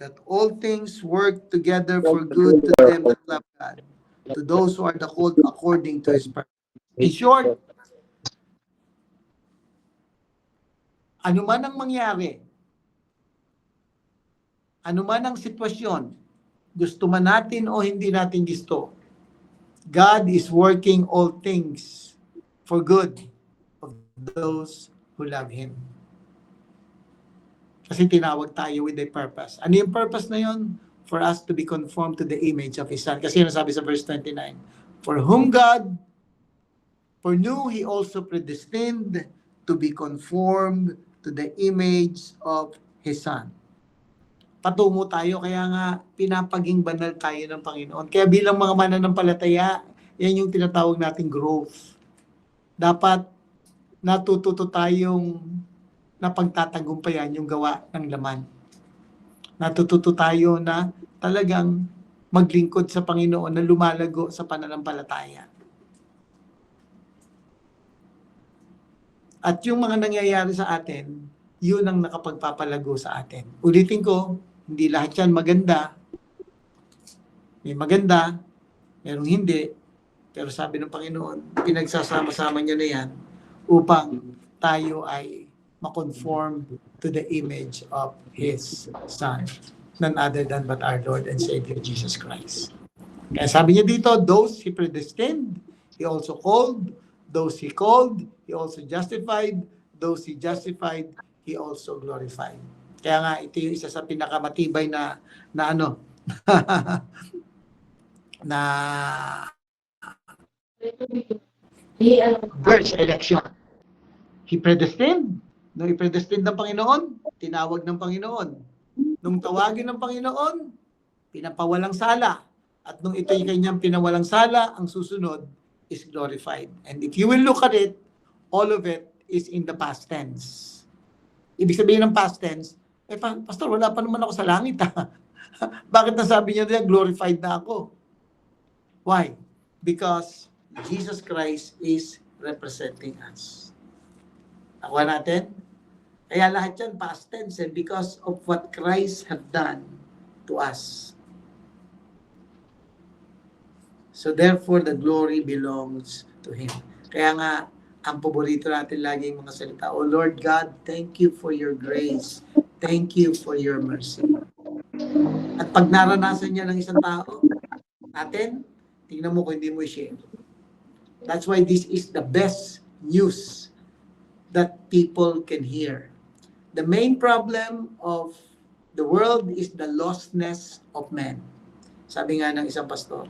that all things work together for good to them that love God, to those who are the called according to His purpose. In short, ano man ang mangyari, ano man ang sitwasyon, gusto man natin o hindi natin gusto, God is working all things for good of those who love Him. Kasi tinawag tayo with a purpose. Ano yung purpose na yun? For us to be conformed to the image of His Son. Kasi yun sabi sa verse 29, for whom God foreknew, He also predestined to be conformed to the image of His Son. patungo tayo. Kaya nga, pinapaging banal tayo ng Panginoon. Kaya bilang mga mananampalataya, yan yung tinatawag nating growth. Dapat natututo tayong napagtatagumpayan yung gawa ng laman. Natututo tayo na talagang maglingkod sa Panginoon na lumalago sa pananampalataya. At yung mga nangyayari sa atin, yun ang nakapagpapalago sa atin. Ulitin ko, hindi lahat yan maganda. May maganda, merong hindi. Pero sabi ng Panginoon, pinagsasama-sama niya na yan upang tayo ay makonform to the image of His Son, none other than but our Lord and Savior Jesus Christ. Kaya sabi niya dito, those He predestined, He also called. Those He called, He also justified. Those He justified, He also glorified. Kaya nga, ito yung isa sa pinakamatibay na na verse election. He predestined. Nung i-predestined ng Panginoon, tinawag ng Panginoon. Nung tawagin ng Panginoon, pinapawalang sala. At nung ito'y kanyang pinawalang sala, ang susunod is glorified. And if you will look at it, all of it is in the past tense. Ibig sabihin ng past tense, Pastor, wala pa naman ako sa langit. Bakit nasabi niya na glorified na ako? Why? Because Jesus Christ is representing us. Nakuha natin? Kaya lahat yan past tense because of what Christ have done to us. So therefore, the glory belongs to Him. Kaya nga, ang paborito natin lagi yung mga salita, O Lord God, thank you for your grace. Thank you for your mercy. At pag naranasan niya ng isang tao, natin, tingnan mo kung hindi mo i-share. That's why this is the best news that people can hear. The main problem of the world is the lostness of men. Sabi nga ng isang pastor.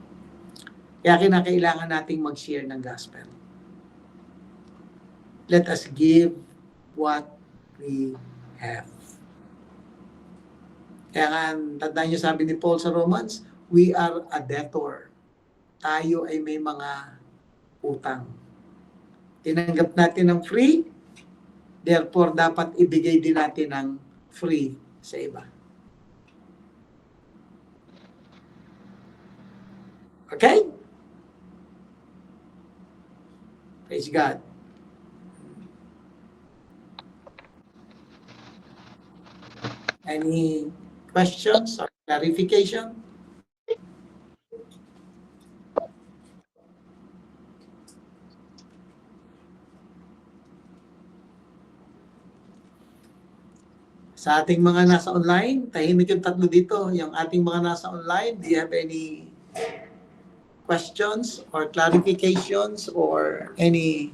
Kaya kinakailangan nating mag-share ng gospel. Let us give what we have. Kaya nga, tandaan niyo sabi ni Paul sa Romans, we are a debtor. Tayo ay may mga utang. Tinanggap natin ng free, therefore dapat ibigay din natin ng free sa iba. Okay? Praise God. Any questions or clarification? Sa ating mga nasa online, tahimik yung tatlo dito. Yung ating mga nasa online, do you have any questions or clarifications or any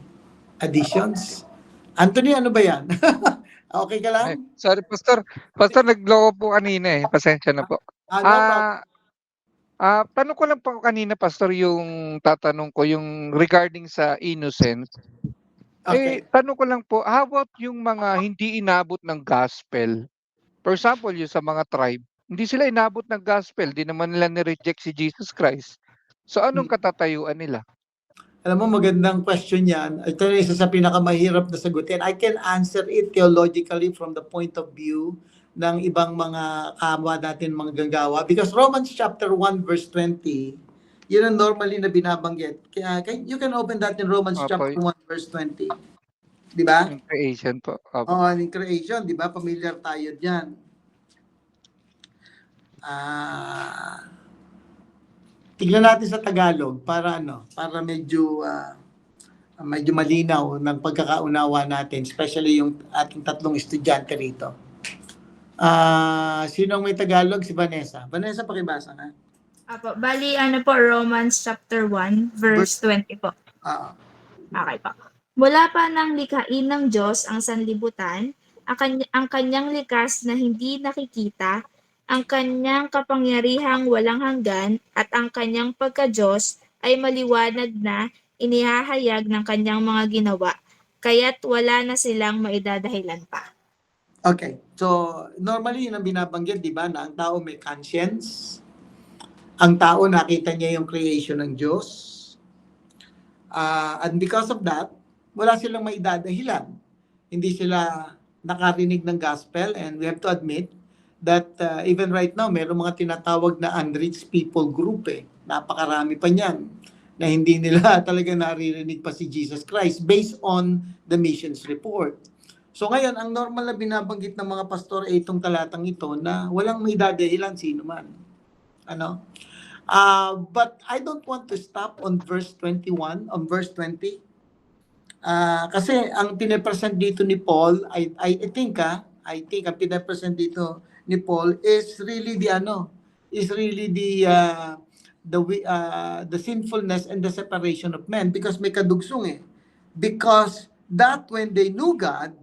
additions? Anthony, ano ba yan? Okay ka lang?
Ay, sorry, Pastor. Pastor, nagloko po kanina eh. Pasensya na po.
No problem.
Tanong ko lang po kanina, Pastor, yung tatanong ko, yung regarding sa innocence.
Okay.
Tanong ko lang po, how about yung mga hindi inabot ng gospel? For example, yung sa mga tribe, hindi sila inabot ng gospel, di naman nila ni-reject si Jesus Christ. So anong katatayuan nila?
Alam mo, magandang question yan. Ito na isa sa pinakamahirap na sagutin. I can answer it theologically from the point of view ng ibang mga kamwa natin, mga ganggawa. Because Romans chapter 1 verse 20, yun ang normally na binabanggit. Kaya you can open that in Romans chapter 1 verse 20. Di ba?
Yung creation po.
Oo, in creation, di ba? Familiar tayo dyan. Tignan natin sa Tagalog para medyo malinaw ng pagkakaunawa natin, especially yung ating tatlong estudyante rito. Sino ang may Tagalog? Si Vanessa. Vanessa, pakibasa nga.
Apo, bali po, Romans chapter 1, verse 20 po. Okay po. Mula pa nang likhain ng Diyos ang sanlibutan, ang kanyang likas na hindi nakikita, ang kanyang kapangyarihang walang hanggan, at ang kanyang pagka-Diyos ay maliwanag na inihahayag ng kanyang mga ginawa, kaya't wala na silang maidadahilan pa.
Okay. So, normally yun ang binabanggit, di ba, na ang tao may conscience, ang tao nakita niya yung creation ng Diyos, and because of that, wala silang may dadahilan. Hindi sila nakarinig ng gospel, and we have to admit that even right now, mayroong mga tinatawag na unreached people group Napakarami pa niyan na hindi nila talaga naririnig pa si Jesus Christ based on the missions report. So ngayon, ang normal na binabanggit ng mga pastor ay itong talatang ito na walang may dadahilan sino man. Ano? But I don't want to stop on verse 21, on verse 20. Kasi ang pinapresent dito ni Paul, I think ang pinapresent dito ni Paul is really the sinfulness and the separation of men, because may kadugsong because that when they knew God,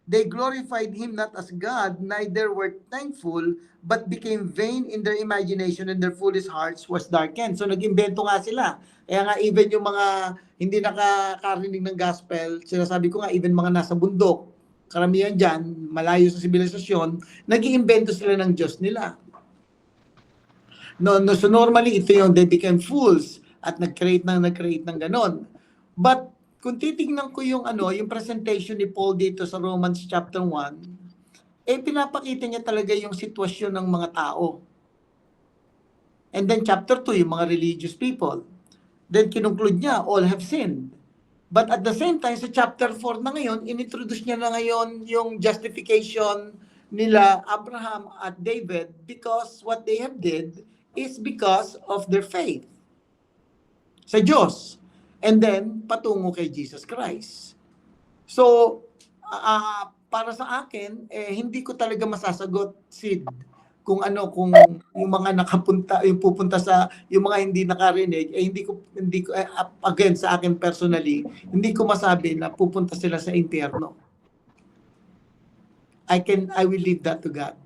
they glorified him not as God, neither were thankful, but became vain in their imagination, and their foolish hearts was darkened. So nag-imbento nga sila. Kaya nga even yung mga hindi nakakarinig ng gospel, sinasabi ko nga even mga nasa bundok, karamihan dyan, malayo sa sibilisasyon, nag-iimbento sila ng Diyos nila. So normally ito yung they became fools at nag-create ng ganon. But kung titingnan ko yung presentation ni Paul dito sa Romans chapter 1, pinapakita niya talaga yung sitwasyon ng mga tao. And then chapter 2, yung mga religious people. Then kinunclude niya, all have sinned. But at the same time, sa chapter 4 na ngayon, inintroduce niya na ngayon yung justification nila Abraham at David, because what they have did is because of their faith sa Diyos. And then, patungo kay Jesus Christ. So, para sa akin, hindi ko talaga masasagot, Sid, kung yung mga nakapunta, yung pupunta sa, yung mga hindi nakarinig, hindi ko again, sa akin personally, hindi ko masabi na pupunta sila sa impyerno. I will leave that to God.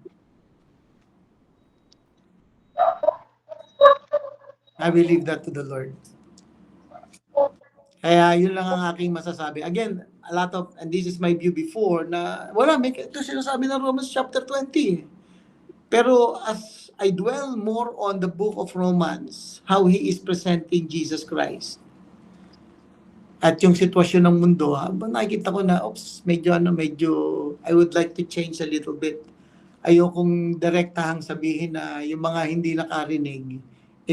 I will leave that to the Lord. Kaya yun lang ang aking masasabi. Again, a lot of, and this is my view before, na ito sinasabi ng Romans chapter 20. Pero as I dwell more on the book of Romans, how he is presenting Jesus Christ, at yung sitwasyon ng mundo, nakikita ko na, medyo I would like to change a little bit. Ayokong direktahang sabihin na yung mga hindi nakarinig,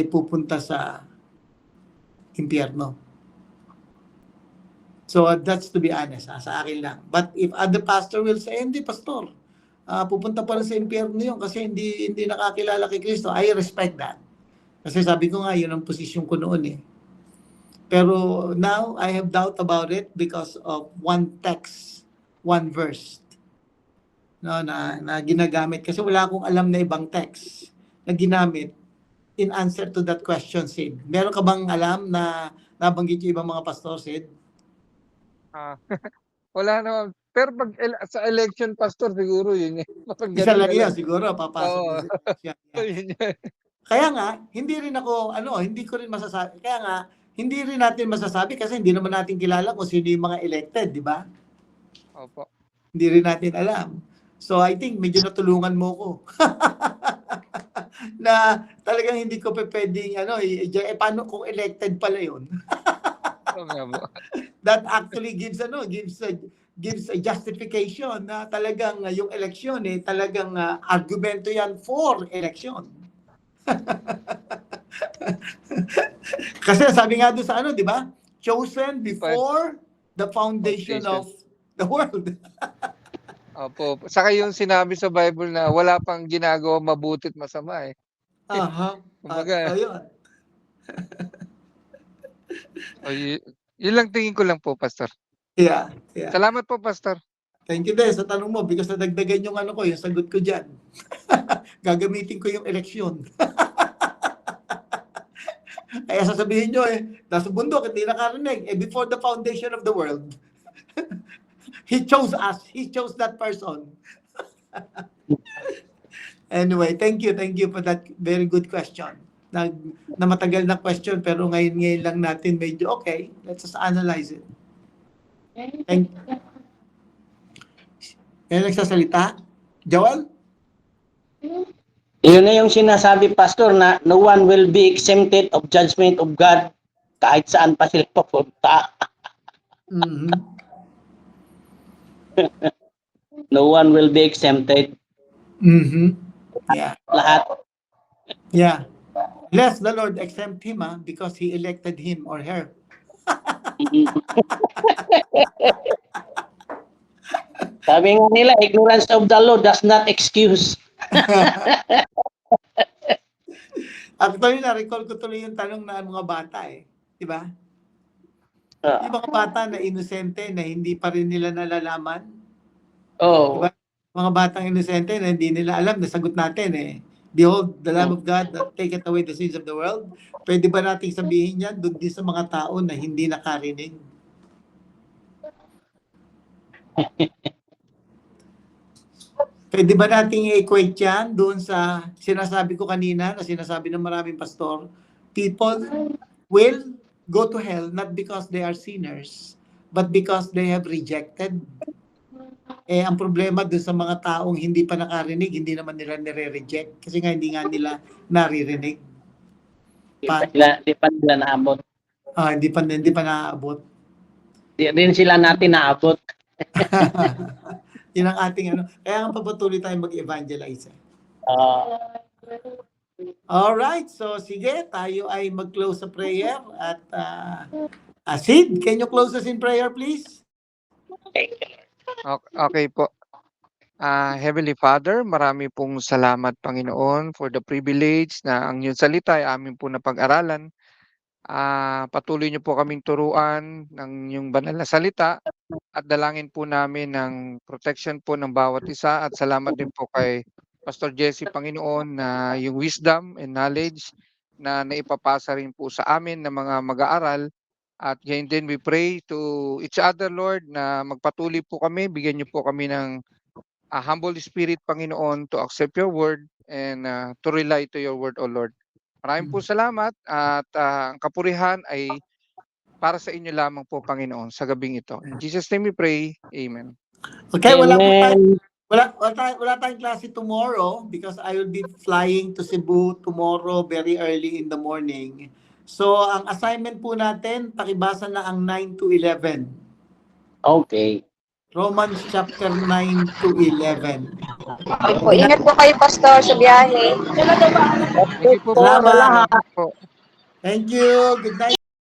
pupunta sa impyerno. So that's to be honest, sa akin lang. But if other pastor will say, hindi pastor, pupunta pa rin sa impyerno yun kasi hindi nakakilala kay Kristo, I respect that. Kasi sabi ko nga, yun ang posisyon ko noon Pero now, I have doubt about it because of one text, one verse na ginagamit. Kasi wala akong alam na ibang text na ginamit in answer to that question, Sid. Meron ka bang alam na nabanggit yung ibang mga pastor, Sid?
Wala naman. Pero pag sa election, pastor, siguro yun.
Isa lang yan, siguro, papasok.
Yun.
Kaya nga, hindi ko rin masasabi. Kaya nga, hindi rin natin masasabi kasi hindi naman natin kilala kung sino yung mga elected, di ba?
Opo.
Hindi rin natin alam. So, I think medyo natulungan mo ko. Na talagang hindi ko pwedeng, paano kung elected pala yun? That actually gives a justification na talagang yung election talagang argumento yan for election. Kasi sabi nga doon sa di ba? Chosen before the foundation of the world.
Opo. Saka yung sinabi sa Bible na wala pang ginagawa mabuti at masama Kumbaga. Yun lang tingin ko lang po, Pastor.
Yeah.
Salamat po, Pastor.
Thank you din sa tanong mo because nadagdagan yung yung sagot ko dyan. Gagamitin ko yung eleksyon. Kaya sasabihin nyo nasa bundok, hindi nakarinig. Before the foundation of the world, He chose us. He chose that person. Anyway, thank you for that very good question. Na matagal na question pero ngayon lang natin medyo okay. Let's just analyze it. May nagsasalita? Joel?
Yun na yung sinasabi, Pastor, na no one will be exempted of judgment of God kahit saan pa sila papunta.
Mhm.
No one will be exempted.
Mhm. Yeah.
Lahat.
Yeah. Lest the Lord exempt him because he elected him or her.
Sabi nga nila, ignorance of the law does not excuse.
Actually, na-recall ko tuloy yung tanong na mga bata eh. Di ba? Yung mga bata na inosente na hindi pa rin nila nalalaman.
Oh.
Diba? Mga batang inosente na hindi nila alam, nasagot natin eh. Behold, the Lamb of God that taketh away the sins of the world. Pwede ba nating sabihin yan doon din sa mga tao na hindi nakarinig? Pwede ba nating i-equate yan doon sa sinasabi ko kanina, na sinasabi ng maraming pastor? People will go to hell not because they are sinners, but because they have rejected. Eh, ang problema doon sa mga taong hindi pa nakarinig, hindi naman nila nire-reject. Kasi nga hindi nga nila naririnig.
Di pa nila naabot.
Hindi pa naaabot.
Di rin sila natin naabot.
Yun ang ating ano. Kaya nga papatuloy tayong mag-evangelize. Alright, so sige, tayo ay mag-close sa prayer. At Sid, can you close us in prayer please?
Okay po. Heavenly Father, marami pong salamat, Panginoon, for the privilege na ang iyong salita ay amin po na pag-aralan. Patuloy niyo po kaming turuan ng iyong banal na salita at dalangin po namin ng protection po ng bawat isa at salamat din po kay Pastor Jesse, Panginoon, na yung wisdom and knowledge na naipapasa rin po sa amin ng mga mag-aaral. At ngayon din we pray to each other, Lord, na magpatuloy po kami, bigyan niyo po kami ng humble spirit, Panginoon, to accept your word and to rely to your word, O Lord. Maraming po salamat at ang kapurihan ay para sa inyo lamang po, Panginoon, sa gabing ito. In Jesus' name we pray. Amen.
Okay, wala
Amen.
tayong klase tomorrow because I will be flying to Cebu tomorrow very early in the morning. So, ang assignment po natin, pakibasa na ang 9 to 11.
Okay.
Romans chapter 9 to 11.
Opo, ingat po kayo, Pastor, sa biyahe.
Thank you po,
Salamat.
Salamat po.
Thank you. Good night.